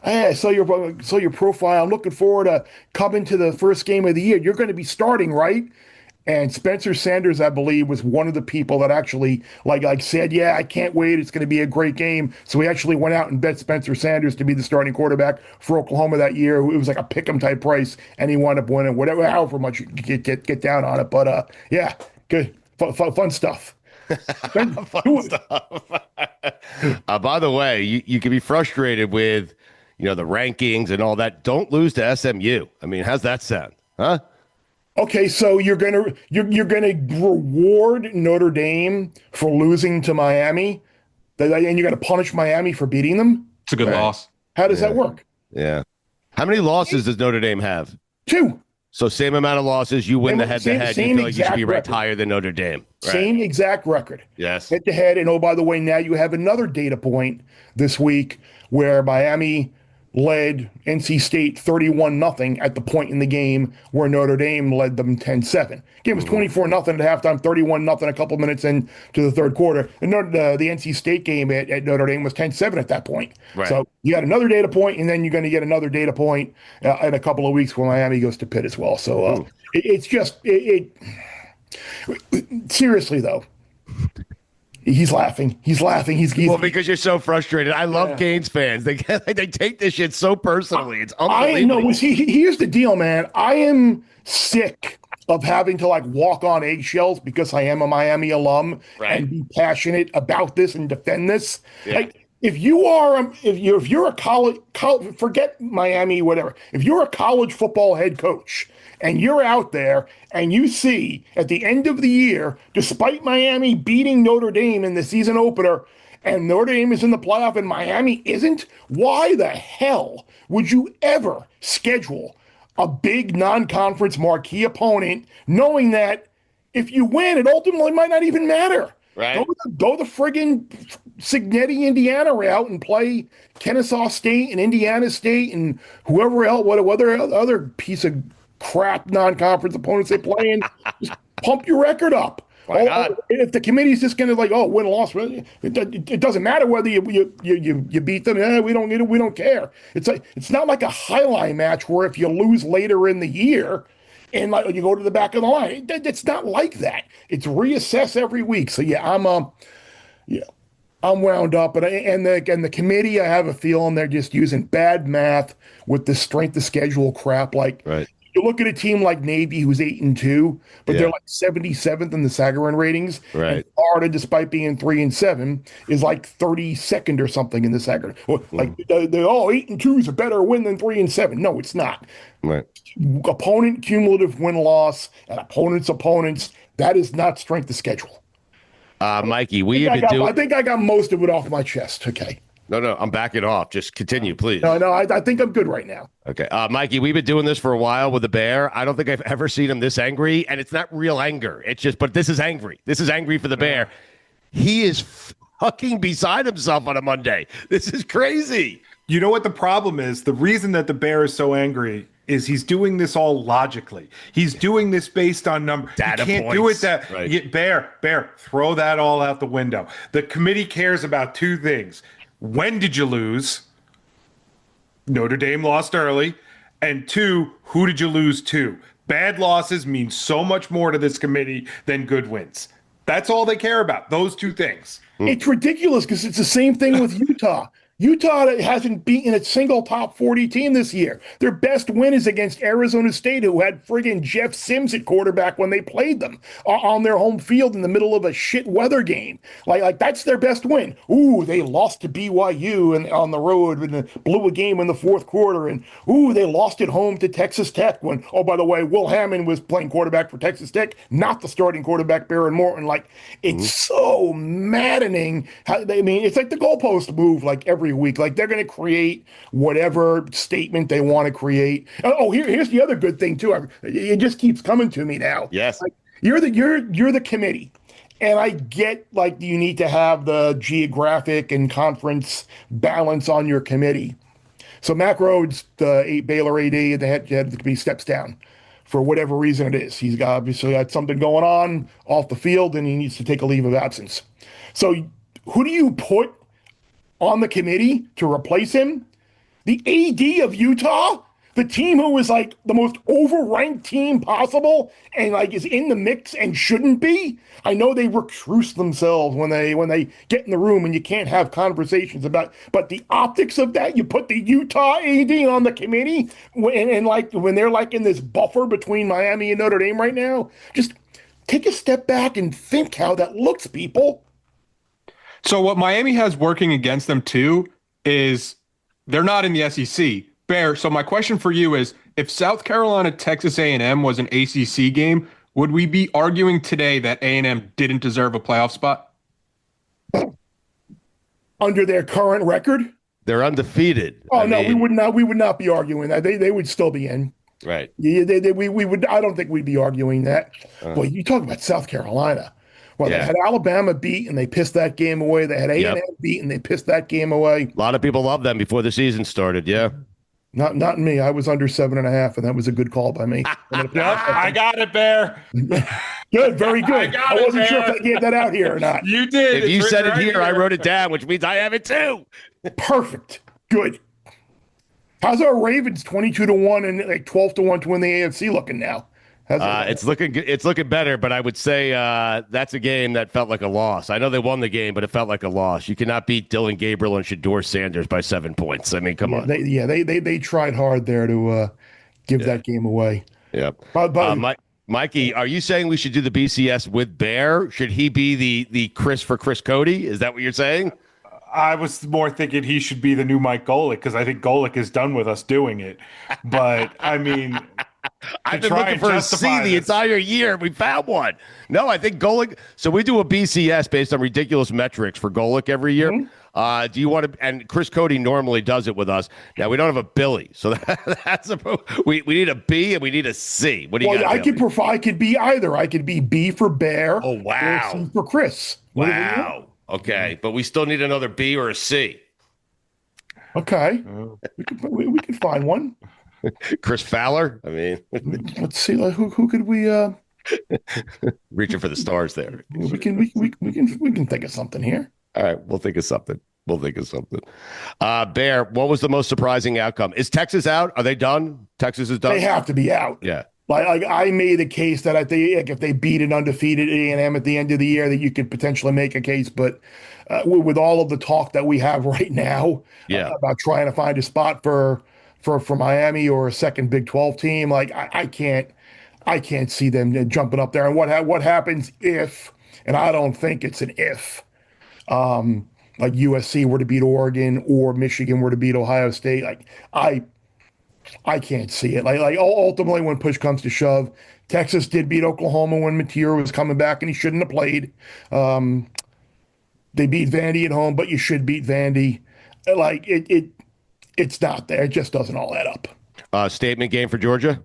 I saw your profile. I'm looking forward to coming to the first game of the year. You're going to be starting, right? And Spencer Sanders, I believe, was one of the people that actually like said, yeah, I can't wait. It's going to be a great game. So he actually went out and bet Spencer Sanders to be the starting quarterback for Oklahoma that year. It was like a pick'em type price, and he wound up winning however much you get down on it. But yeah, good, fun stuff. Fun stuff. By the way, you can be frustrated with, the rankings and all that. Don't lose to SMU. I mean, how's that sound? Huh? Okay, so you're gonna reward Notre Dame for losing to Miami, and you're gonna punish Miami for beating them. It's a good loss. How does that work? Yeah. How many losses does Notre Dame have? 2. So same amount of losses. You win the head-to-head. You feel like you should be ranked higher than Notre Dame. Right. Same exact record. Yes. Head-to-head. And oh, by the way, now you have another data point this week where Miami led NC State 31-0 at the point in the game where Notre Dame led them 10-7. Game was 24-0 at halftime, 31-0 a couple minutes into the third quarter. And the NC State game at Notre Dame was 10-7 at that point. Right. So you got another data point, and then you're going to get another data point in a couple of weeks when Miami goes to Pitt as well. So it's just seriously though. He's laughing. He's well, because you're so frustrated. I love Canes fans. They take this shit so personally. It's unbelievable. Here's the deal, man. I am sick of having to walk on eggshells because I am a Miami alum and be passionate about this and defend this. Yeah. If you're a college, forget Miami, whatever. If you're a college football head coach and you're out there and you see at the end of the year, despite Miami beating Notre Dame in the season opener, and Notre Dame is in the playoff and Miami isn't, why the hell would you ever schedule a big non-conference marquee opponent knowing that if you win, it ultimately might not even matter? Right. Go the friggin' Signetti, Indiana route and play Kennesaw State and Indiana State and whoever else, whatever other piece of crap non-conference opponents they play in. Just pump your record up. Why not? If the committee's just going to win or loss, it doesn't matter whether you beat them. We don't need it. We don't care. It's not like a highlight match where if you lose later in the year and you go to the back of the line. It's not like that. It's reassess every week. So I'm wound up, and the committee, I have a feeling they're just using bad math with the strength of schedule crap. Right. You look at a team like Navy, who's 8-2, but they're 77th in the Sagarin ratings. Right. And Florida, despite being 3-7, is 32nd or something in the Sagarin. They're all 8-2 is a better win than 3-7. No, it's not. Right. Opponent cumulative win-loss and opponents. That is not strength of schedule. Mikey, I think I got most of it off my chest. Okay. No, I'm backing off. Just continue, please. No, I think I'm good right now. Okay. Mikey, we've been doing this for a while with the Bear. I don't think I've ever seen him this angry, and it's not real anger. It's just, but this is angry. This is angry for the Bear. He is fucking beside himself on a Monday. This is crazy. You know what the problem is? The reason that the Bear is so angry is he's doing this all logically. He's doing this based on number. Data you can't points. do it that Right. Bear, throw that all out the window. The committee cares about two things. When did you lose? Notre Dame lost early. And 2, who did you lose to? Bad losses mean so much more to this committee than good wins. That's all they care about, those two things. It's ridiculous because it's the same thing with Utah. Utah hasn't beaten a single top 40 team this year. Their best win is against Arizona State, who had friggin' Jeff Sims at quarterback when they played them on their home field in the middle of a shit weather game. Like that's their best win. Ooh, they lost to BYU and on the road and blew a game in the fourth quarter. And ooh, they lost at home to Texas Tech when, oh, by the way, Will Hammond was playing quarterback for Texas Tech, not the starting quarterback, Baron Morton. It's so maddening. It's like the goalpost move every week. They're going to create whatever statement they want to create. Oh, here's the other good thing too. It just keeps coming to me now. Yes. You're the committee, and I get you need to have the geographic and conference balance on your committee. So Mac Rhodes, the Baylor AD, the head of the committee, steps down for whatever reason it is. He's obviously got something going on off the field, and he needs to take a leave of absence. So who do you put on the committee to replace him? The AD of Utah, the team who is the most overranked team possible and is in the mix and shouldn't be. I know they recruit themselves when they get in the room and you can't have conversations about, but the optics of that, you put the Utah AD on the committee and when they're in this buffer between Miami and Notre Dame right now, just take a step back and think how that looks, people. So what Miami has working against them too is they're not in the SEC. Bear, so my question for you is, if South Carolina Texas A&M was an ACC game, would we be arguing today that A&M didn't deserve a playoff spot? Under their current record? They're undefeated. Oh, no, we would not. We would not be arguing that. They would still be in. Right. Yeah, we would. I don't think we'd be arguing that. Boy, you talk about South Carolina. Well, they had Alabama beat and they pissed that game away. They had A&M beat and they pissed that game away. A lot of people loved them before the season started. Yeah. Not me. I was under 7.5, and that was a good call by me. I got it, Bear. Good, very good. I wasn't sure if I gave that out here or not. You did. If you said it here, I wrote it down, which means I have it too. Perfect. Good. How's our Ravens 22-1 and like 12-1 to win the AFC looking now? It's looking good. It's looking better, but I would say that's a game that felt like a loss. I know they won the game, but it felt like a loss. You cannot beat Dylan Gabriel and Shedeur Sanders by 7 points. I mean, come on. They tried hard there to give that game away. Yeah. But Mikey, are you saying we should do the BCS with Bear? Should he be the Chris for Chris Cody? Is that what you're saying? I was more thinking he should be the new Mike Golick because I think Golick is done with us doing it. But I mean, I've been looking for a C the entire year. We found one. No, I think Golick. So we do a BCS based on ridiculous metrics for Golick every year. Mm-hmm. Do you want to? And Chris Cody normally does it with us. Now we don't have a Billy, so that's we need a B and we need a C. What do you? Well, I could be either. I could be B for Bear. Oh wow! Or C for Chris. Wow. Okay, but we still need another B or a C. Okay, we could find one. Chris Fowler. I mean, let's see. Who could we? Reaching for the stars there. We can think of something here. All right, we'll think of something. Bear, what was the most surprising outcome? Is Texas out? Are they done? Texas is done. They have to be out. Yeah. Like I made a case that I think if they beat an undefeated A&M at the end of the year, that you could potentially make a case. But with all of the talk that we have right now about trying to find a spot for Miami or a second Big 12 team, like I can't see them jumping up there. And what happens if? And I don't think it's an if. Like USC were to beat Oregon or Michigan were to beat Ohio State, like I can't see it. Like ultimately, when push comes to shove, Texas did beat Oklahoma when Mateer was coming back, and he shouldn't have played. They beat Vandy at home, but you should beat Vandy. Like it's not there. It just doesn't all add up. Statement game for Georgia.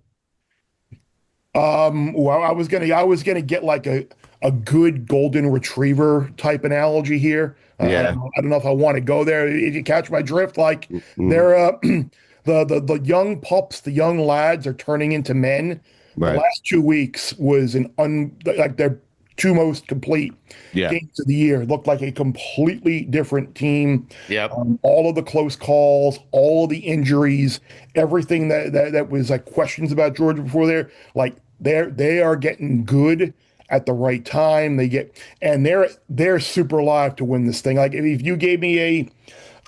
Well, I was gonna get like a good golden retriever type analogy here. I don't know if I want to go there. If you catch my drift, like they're the young pups, the young lads are turning into men. Right. The last 2 weeks was like their two most complete games of the year. It looked like a completely different team. Yep. All of the close calls, all of the injuries, everything that was like questions about Georgia before there, like they are getting good at the right time. They're super live to win this thing. Like if you gave me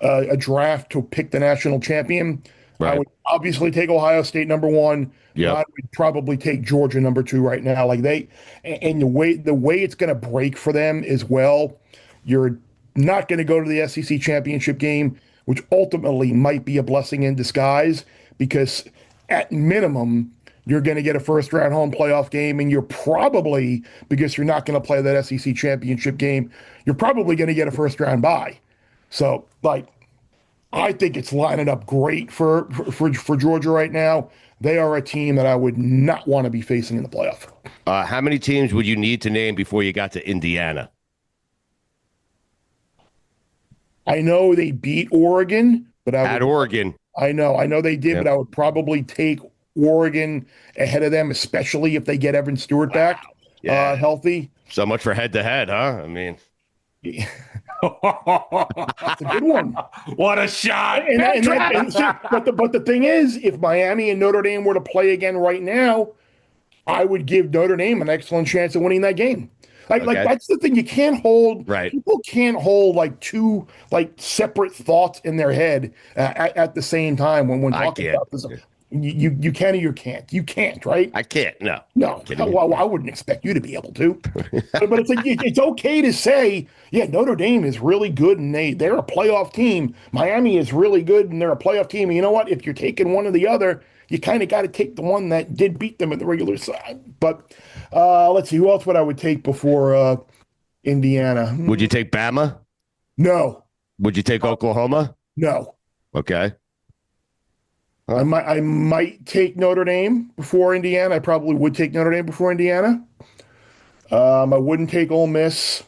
a draft to pick the national champion, right, I would obviously take Ohio State number one. Yeah, I would probably take Georgia number two right now. Like and the way it's going to break for them as well. You're not going to go to the SEC championship game, which ultimately might be a blessing in disguise because at minimum you're going to get a first round home playoff game, and you're probably, because you're not going to play that SEC championship game, you're probably going to get a first round bye. So like, I think it's lining up great for Georgia right now. They are a team that I would not want to be facing in the playoff. How many teams would you need to name before you got to Indiana? I know they beat Oregon, but Oregon. I know they did, but I would probably take Oregon ahead of them, especially if they get Evan Stewart back healthy. So much for head-to-head, huh? I mean... That's a good one. What a shot! But the thing is, if Miami and Notre Dame were to play again right now, I would give Notre Dame an excellent chance of winning that game. Like that's the thing. You can't hold. Right. People can't hold like two like separate thoughts in their head at the same time when talking about this. You can or you can't. You can't, right? I can't. No. No, well, I wouldn't expect you to be able to. But it's like it's okay to say, yeah, Notre Dame is really good and they're a playoff team. Miami is really good and they're a playoff team. And you know what? If you're taking one or the other, you kind of got to take the one that did beat them in the regular side. But let's see, who else would I would take before Indiana? Would you take Bama? No, Would you take Oklahoma? no. Okay. I might take Notre Dame before Indiana. I probably would take Notre Dame before Indiana. I wouldn't take Ole Miss.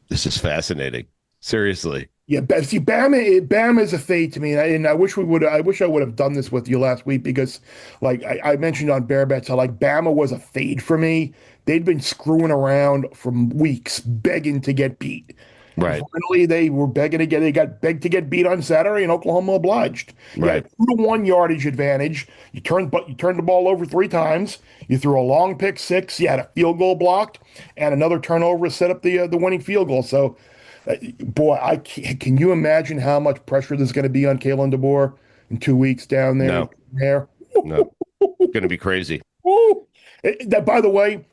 This is fascinating. Seriously. Yeah, see, Bama is a fade to me, and I wish I would have done this with you last week because, like I mentioned on Bear Bets, how like Bama was a fade for me. They'd been screwing around for weeks, begging to get beat. Right. And finally, they were they got begged to get beat on Saturday, and Oklahoma obliged. Right. You had 2-1 yardage advantage. You turned the ball over 3 times. You threw a long pick 6. You had a field goal blocked, and another turnover to set up the winning field goal. So, boy, can you imagine how much pressure there's going to be on Kalen DeBoer in 2 weeks down there? No. It's going to be crazy. By the way,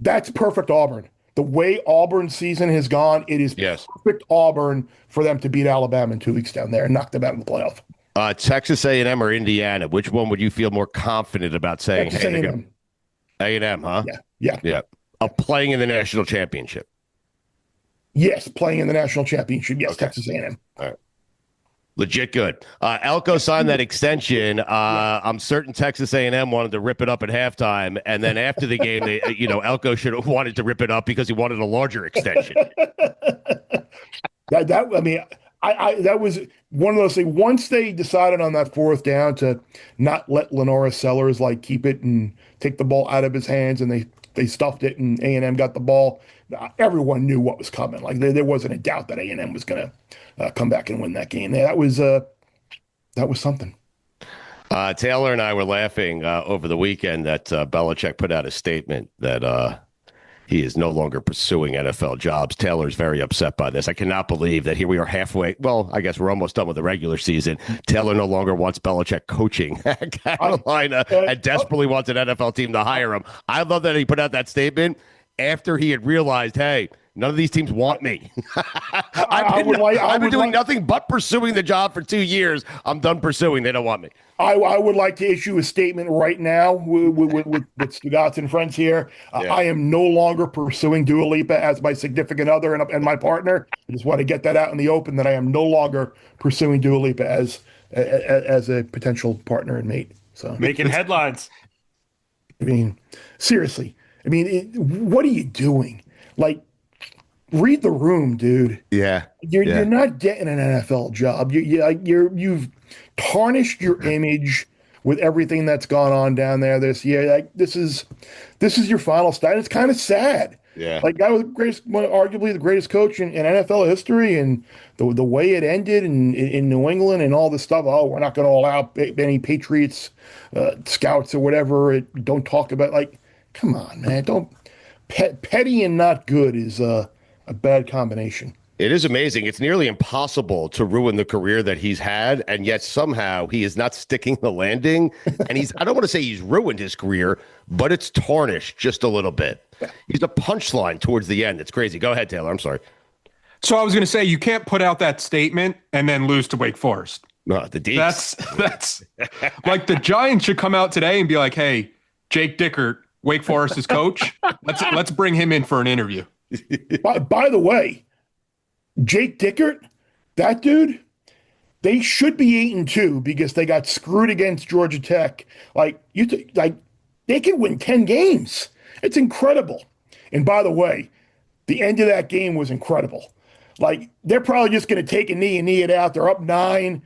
that's perfect Auburn. The way Auburn's season has gone, it is perfect Auburn for them to beat Alabama in 2 weeks down there and knock them out in the playoff. Texas A&M or Indiana? Which one would you feel more confident about saying? Texas A&M. A&M, huh? Yeah. Playing in the national championship. Yes, playing in the national championship. Yes, okay. Texas A&M. All right. Legit good. Elko signed that extension. I'm certain Texas A&M wanted to rip it up at halftime, and then after the game, Elko should have wanted to rip it up because he wanted a larger extension. That was one of those things. Once they decided on that 4th down to not let Lenora Sellers keep it and take the ball out of his hands, and they stuffed it, and A&M got the ball. Everyone knew what was coming. There wasn't a doubt that A&M was going to come back and win that game. That was something. Taylor and I were laughing over the weekend that Belichick put out a statement that he is no longer pursuing NFL jobs. Taylor's very upset by this. I cannot believe that here we are halfway. Well, I guess we're almost done with the regular season. Taylor no longer wants Belichick coaching Carolina and desperately wants an NFL team to hire him. I love that he put out that statement after he had realized, hey, none of these teams want me. I've been doing nothing but pursuing the job for 2 years. I'm done pursuing. They don't want me. I would like to issue a statement right now with Stugotz and friends here. I am no longer pursuing Dua Lipa as my significant other and my partner. I just want to get that out in the open that I am no longer pursuing Dua Lipa as a potential partner and mate. So making headlines. I mean, seriously. I mean, what are you doing? Read the room, dude. Yeah. You're not getting an NFL job. You've tarnished your image with everything that's gone on down there this year. This is your final stand. It's kind of sad. Yeah. Guy was arguably the greatest coach in NFL history, and the way it ended in New England and all this stuff. Oh, we're not going to allow any Patriots scouts or whatever. Don't talk about come on, man. Don't petty and not good is a bad combination. It is amazing. It's nearly impossible to ruin the career that he's had, and yet somehow he is not sticking the landing. And I don't want to say he's ruined his career, but it's tarnished just a little bit. He's a punchline towards the end. It's crazy. Go ahead, Taylor. I'm sorry. So I was going to say, you can't put out that statement and then lose to Wake Forest. No, the Deeks. That's the Giants should come out today and be like, hey, Jake Dickert, Wake Forest's coach, let's bring him in for an interview. By the way, Jake Dickert, that dude, they should be 8-2 because they got screwed against Georgia Tech. They can win 10 games. It's incredible. And by the way, the end of that game was incredible. They're probably just going to take a knee and knee it out. They're up 9.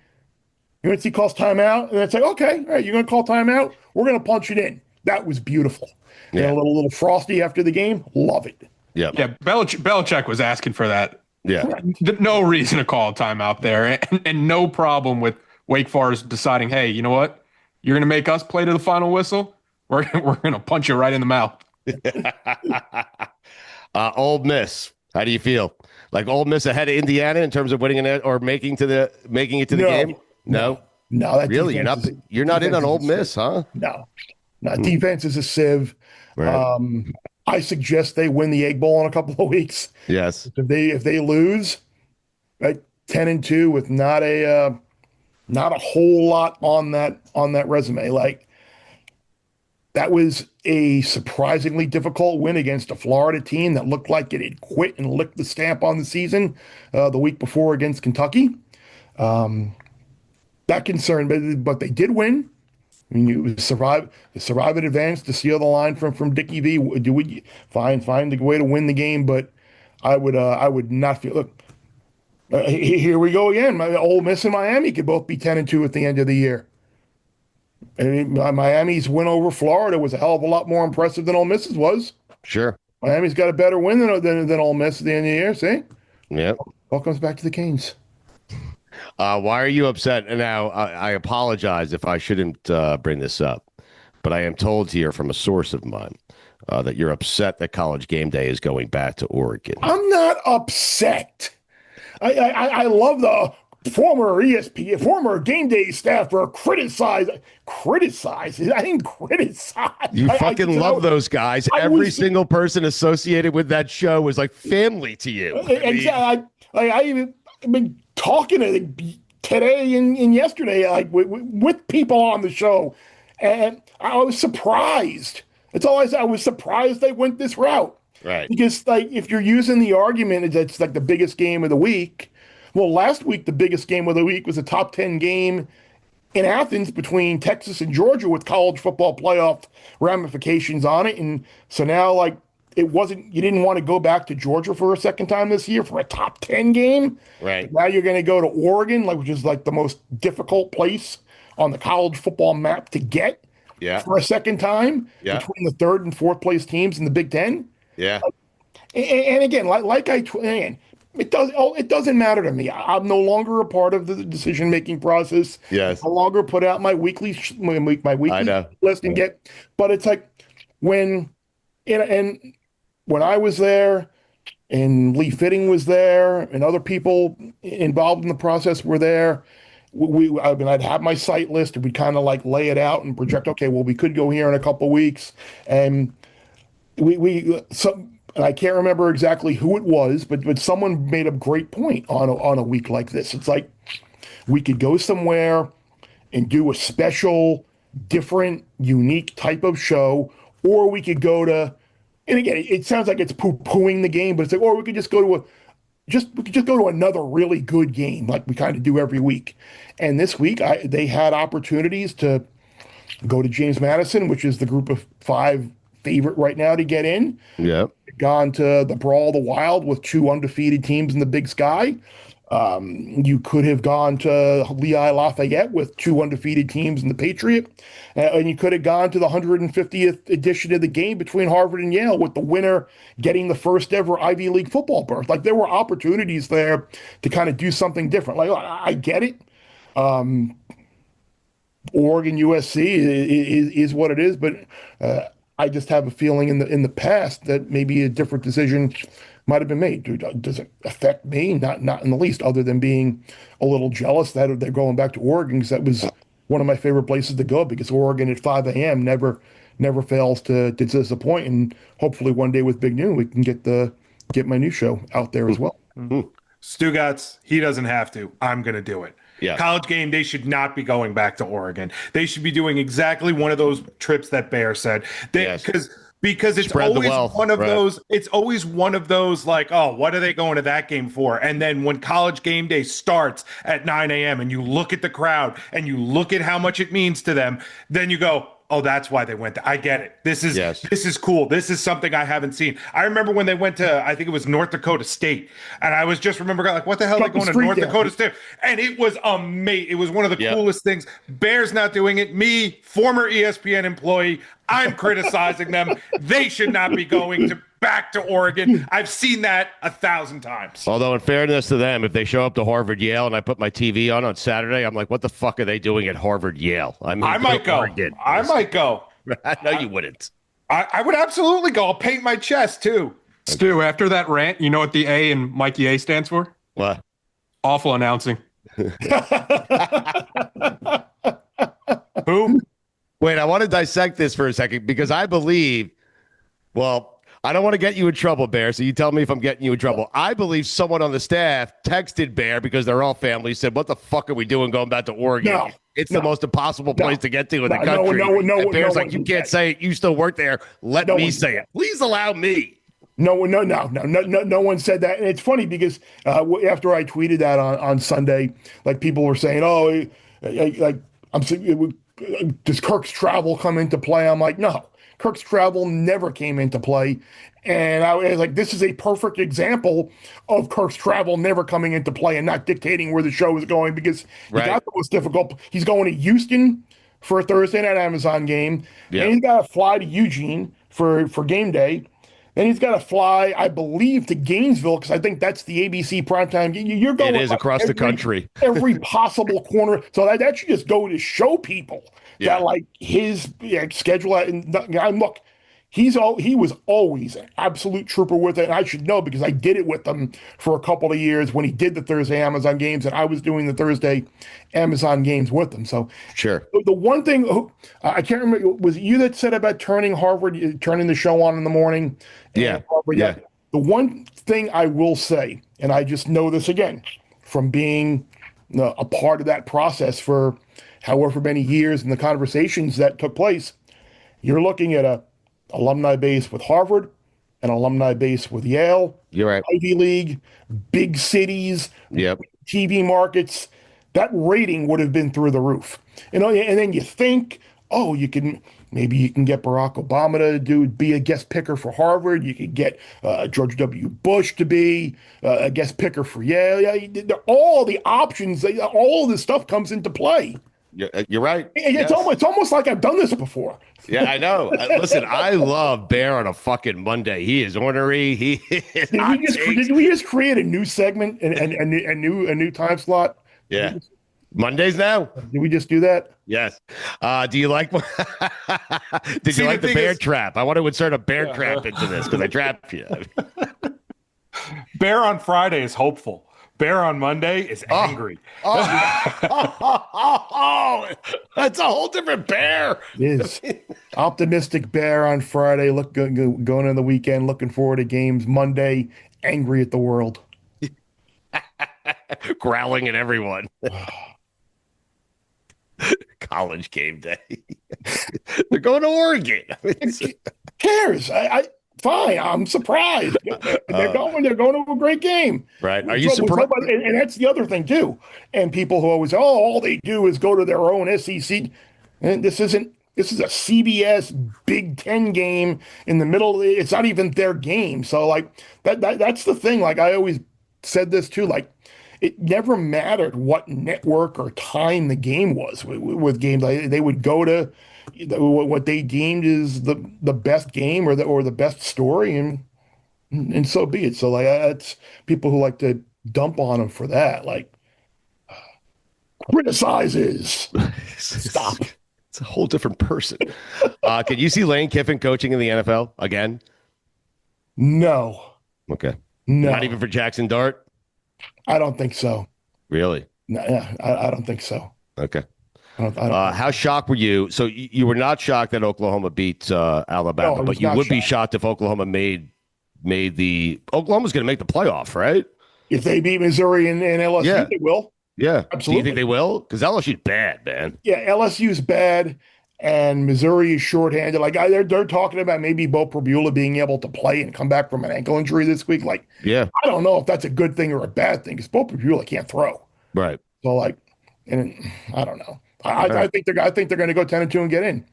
UNC calls timeout, and it's okay, all right, you're going to call timeout? We're going to punch it in. That was beautiful. Yeah. And a little frosty after the game. Love it. Yeah. Belichick was asking for that. Yeah. No reason to call a timeout there, and no problem with Wake Forest deciding, hey, you know what? You're going to make us play to the final whistle? We're going to punch you right in the mouth. Ole Miss, how do you feel? Ole Miss ahead of Indiana in terms of winning or making it to the game? No. No, that Really, you're not in on Ole Miss, huh? No, defense is a sieve. Right. I suggest they win the Egg Bowl in a couple of weeks. Yes. If they lose, right, 10-2 with not a whole lot on that resume. Like, that was a surprisingly difficult win against a Florida team that looked like it had quit and licked the stamp on the season the week before against Kentucky. That concerned, but they did win. I mean, you survive in advance to seal the line from Dickie V. Do we find the way to win the game? But I would not feel. Look, here we go again. Ole Miss and Miami could both be 10-2 at the end of the year. I mean, Miami's win over Florida was a hell of a lot more impressive than Ole Miss's was. Sure. Miami's got a better win than Ole Miss at the end of the year. See? Yep. All comes back to the Canes. Why are you upset? And now I apologize if I shouldn't bring this up, but I am told here from a source of mine that you're upset that College Game Day is going back to Oregon. I'm not upset. I love the former former Game Day staffer criticize. I didn't criticize. You fucking love those guys. Every single person associated with that show was like family to you. Exactly. I've been talking to today and yesterday, like with people on the show, and I was surprised. That's all I said. I was surprised they went this route. Right. Because, like, if you're using the argument that it's like the biggest game of the week, well, last week the biggest game of the week was a top 10 game in Athens between Texas and Georgia with college football playoff ramifications on it. And so now, like, you didn't want to go back to Georgia for a second time this year for a top 10 game. Right. Now you're going to go to Oregon, which is like the most difficult place on the college football map to get for a second time between the third and fourth place teams in the Big Ten. Yeah. And again, it doesn't matter to me. I'm no longer a part of the decision-making process. Yes. I no longer put out my weekly list and get, but it's like when I was there and Lee Fitting was there and other people involved in the process were there, I'd have my site list and we'd kind of like lay it out and project, okay, well, we could go here in a couple of weeks. And and I can't remember exactly who it was, but someone made a great point on a week like this. It's like we could go somewhere and do a special, different, unique type of show, or we could go to, and again, it sounds like it's poo-pooing the game, but it's like, or we could just go to another really good game like we kind of do every week. And this week, they had opportunities to go to James Madison, which is the group of 5 favorite right now to get in. Yeah. Gone to the Brawl of the Wild with 2 undefeated teams in the Big Sky. You could have gone to Lehigh Lafayette with 2 undefeated teams in the Patriot. And you could have gone to the 150th edition of the game between Harvard and Yale with the winner getting the first ever Ivy League football berth. Like, there were opportunities there to kind of do something different. Like, I get it. Oregon USC is what it is, but I just have a feeling in the past that maybe a different decision might have been made. Does it affect me? Not in the least, other than being a little jealous that they're going back to Oregon, because that was one of my favorite places to go, because Oregon at 5 a.m. never fails to disappoint. And hopefully one day with Big Noon, we can get my new show out there as well. Stugotz, he doesn't have to. I'm going to do it. Yeah. College Game Day should not be going back to Oregon. They should be doing exactly one of those trips that Bear said. Because it's always one of those. It's always one of those like, oh, what are they going to that game for? And then when College Game Day starts at 9 a.m. and you look at the crowd and you look at how much it means to them, then you go, oh, that's why they went there. I get it. This is cool. This is something I haven't seen. I remember when they went to, I think it was North Dakota State. And I was just like, what the hell are they going to North Dakota State? And it was amazing. It was one of the coolest things. Bears not doing it. Me, former ESPN employee, I'm criticizing them. They should not be going back to Oregon. I've seen that 1,000 times. Although, in fairness to them, if they show up to Harvard Yale and I put my TV on Saturday, I'm like, what the fuck are they doing at Harvard Yale? I mean, I might go. No, you wouldn't. I would absolutely go. I'll paint my chest too. Stu, after that rant, you know what the A in Mikey A stands for? What? Awful announcing. Wait, I want to dissect this for a second because I believe, well, I don't want to get you in trouble, Bear. So you tell me if I'm getting you in trouble. I believe someone on the staff texted Bear because they're all family. Said, "What the fuck are we doing going back to Oregon? No, It's the most impossible place to get to in the No, country." no, And Bear's like, one "You did can't that. say it. You still work there. Let No me one say did it. Please allow me." No one said that. And it's funny because after I tweeted that on Sunday, like people were saying, "Oh, like I'm saying, does Kirk's travel come into play?" I'm like, no, Kirk's travel never came into play. And I was like, this is a perfect example of Kirk's travel never coming into play and not dictating where the show is going because he Right. got the most difficult. He's going to Houston for a Thursday night Amazon game, Yeah. and he's got to fly to Eugene for game day. Then he's got to fly, I believe, to Gainesville because I think that's the ABC primetime game. You're going It is across the country. every possible corner. So that should just go to show people Yeah. that like his schedule. And look, he was always an absolute trooper with it. And I should know because I did it with him for a couple of years when he did the Thursday Amazon games, and I was doing the Thursday Amazon games with him. So Sure. the one thing I can't remember, was it you that said about turning the show on in the morning? Yeah. And Harvard, Yeah. The one thing I will say, and I just know this again from being a part of that process for however many years and the conversations that took place, you're looking at a alumni base with Harvard, an alumni base with Yale, You're right. Ivy League, big cities, Yep. TV markets. That rating would have been through the roof. And then you think, oh, maybe you can get Barack Obama to be a guest picker for Harvard. You could get George W. Bush to be a guest picker for Yale. Yeah, all the options, all of this stuff comes into play. You're right. It's almost like I've done this before. Yeah, I know. Listen, I love Bear on a fucking Monday. He is ornery. He is Did we just create a new segment and a new time slot? Yeah. Mondays now? Did we just do that? Yes. Do you like Did you like the bear trap? I want to insert a bear trap into this because I trapped you. Bear on Friday is hopeful. Bear on Monday is angry. Oh, that's a whole different bear. It is. Optimistic Bear on Friday, going into the weekend, looking forward to games. Monday, angry at the world. Growling at everyone. College game day. They're going to Oregon. Who cares? Fine. I'm surprised. They're going to a great game. Right. Are you surprised? And that's the other thing too. And people who always, all they do is go to their own SEC. And this is a CBS Big Ten game in the middle. It's not even their game. So like that's the thing. Like I always said this too. Like it never mattered what network or time the game was with games. Like, they would go to what they deemed is the best game or the best story, and so be it. So like that's people who like to dump on them for that, like criticizes. Stop. It's a whole different person. Can you see Lane Kiffin coaching in the NFL again? No. Okay. No. Not even for Jackson Dart? I don't think so. Really? No, I don't think so. Okay. I don't How shocked were you? So you were not shocked that Oklahoma beat Alabama, No, but you would be shocked if Oklahoma made Oklahoma's going to make the playoff, right? If they beat Missouri and LSU, Yeah. they will. Yeah. Absolutely. Do you think they will? Because LSU's bad, man. Yeah, LSU's bad, and Missouri is shorthanded. Like they're talking about maybe Bo Prabula being able to play and come back from an ankle injury this week. Like, Yeah. I don't know if that's a good thing or a bad thing because Bo Prabula can't throw. Right. So like, and I don't know. I think they're going to go 10-2 and get in.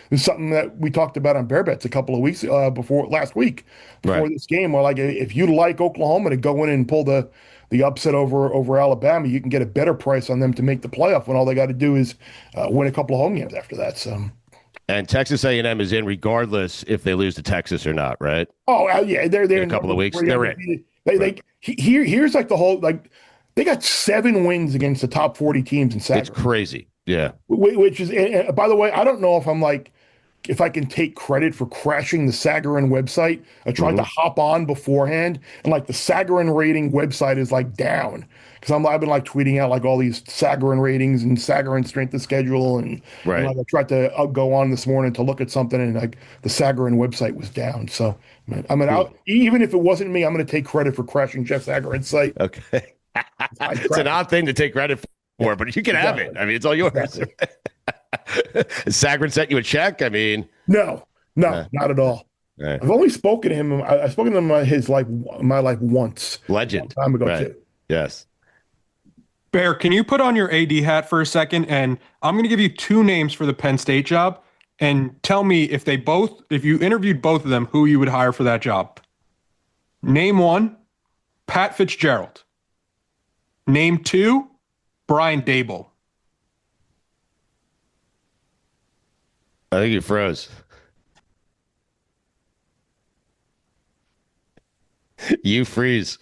It's something that we talked about on Bear Bets a couple of weeks last week before this game. Where like if you like Oklahoma to go in and pull the upset over Alabama, you can get a better price on them to make the playoff when all they got to do is win a couple of home games after that. So. And Texas A&M is in regardless if they lose to Texas or not, right? Oh yeah, they're in a couple of weeks. They're in. Here's like the whole like they got 7 wins against the top 40 teams in Saturday. It's crazy. Yeah. Which is, by the way, I don't know if I'm like if I can take credit for crashing the Sagarin website. I tried to hop on beforehand, and like the Sagarin rating website is like down because I've been like tweeting out like all these Sagarin ratings and Sagarin strength of schedule, and like I tried to go on this morning to look at something, and like the Sagarin website was down. So even if it wasn't me, I'm going to take credit for crashing Jeff Sagarin's site. Okay. It's an odd thing to take credit for, but you can have it. I mean, it's all yours. Exactly. Sagarin sent you a check? I mean, no, not at all. Right. I've only spoken to him. I've spoken to him in my life once. Legend. A long time ago, too. Yes. Bear, can you put on your AD hat for a second? And I'm going to give you two names for the Penn State job, and tell me if you interviewed both of them, who you would hire for that job. Name one, Pat Fitzgerald. Name two, Brian Dable. I think you froze. You freeze.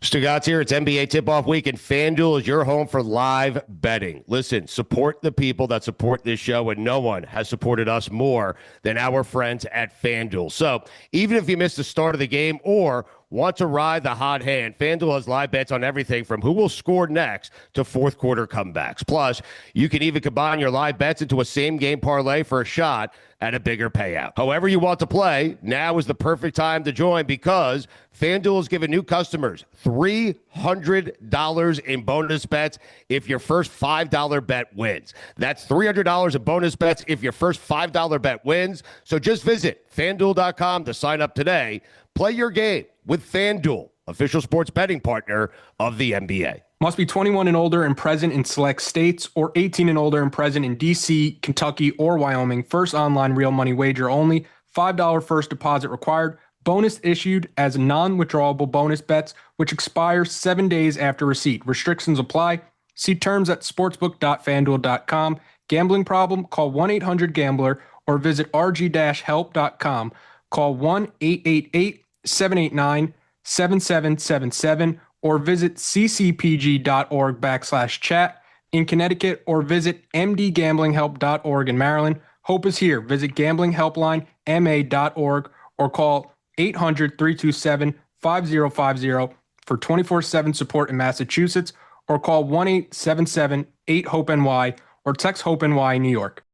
Stugotz here. It's NBA tip-off week, and FanDuel is your home for live betting. Listen, support the people that support this show, and no one has supported us more than our friends at FanDuel. So even if you missed the start of the game or want to ride the hot hand, FanDuel has live bets on everything from who will score next to fourth quarter comebacks. Plus, you can even combine your live bets into a same-game parlay for a shot at a bigger payout. However you want to play, now is the perfect time to join because FanDuel is giving new customers $300 in bonus bets if your first $5 bet wins. That's $300 in bonus bets if your first $5 bet wins. So just visit FanDuel.com to sign up today. Play your game with FanDuel, official sports betting partner of the NBA. Must be 21 and older and present in select states, or 18 and older and present in D.C., Kentucky, or Wyoming. First online real money wager only. $5 first deposit required. Bonus issued as non-withdrawable bonus bets, which expire 7 days after receipt. Restrictions apply. See terms at sportsbook.fanduel.com. Gambling problem? Call 1-800-GAMBLER or visit rg-help.com. Call 1-888-789-7777 or visit ccpg.org/chat in Connecticut, or visit mdgamblinghelp.org in Maryland. Hope is here. Visit gamblinghelplinema.org or call 800-327-5050 for 24/7 support in Massachusetts, or call 1-877-8-HOPE-NY or text HOPE-NY New York.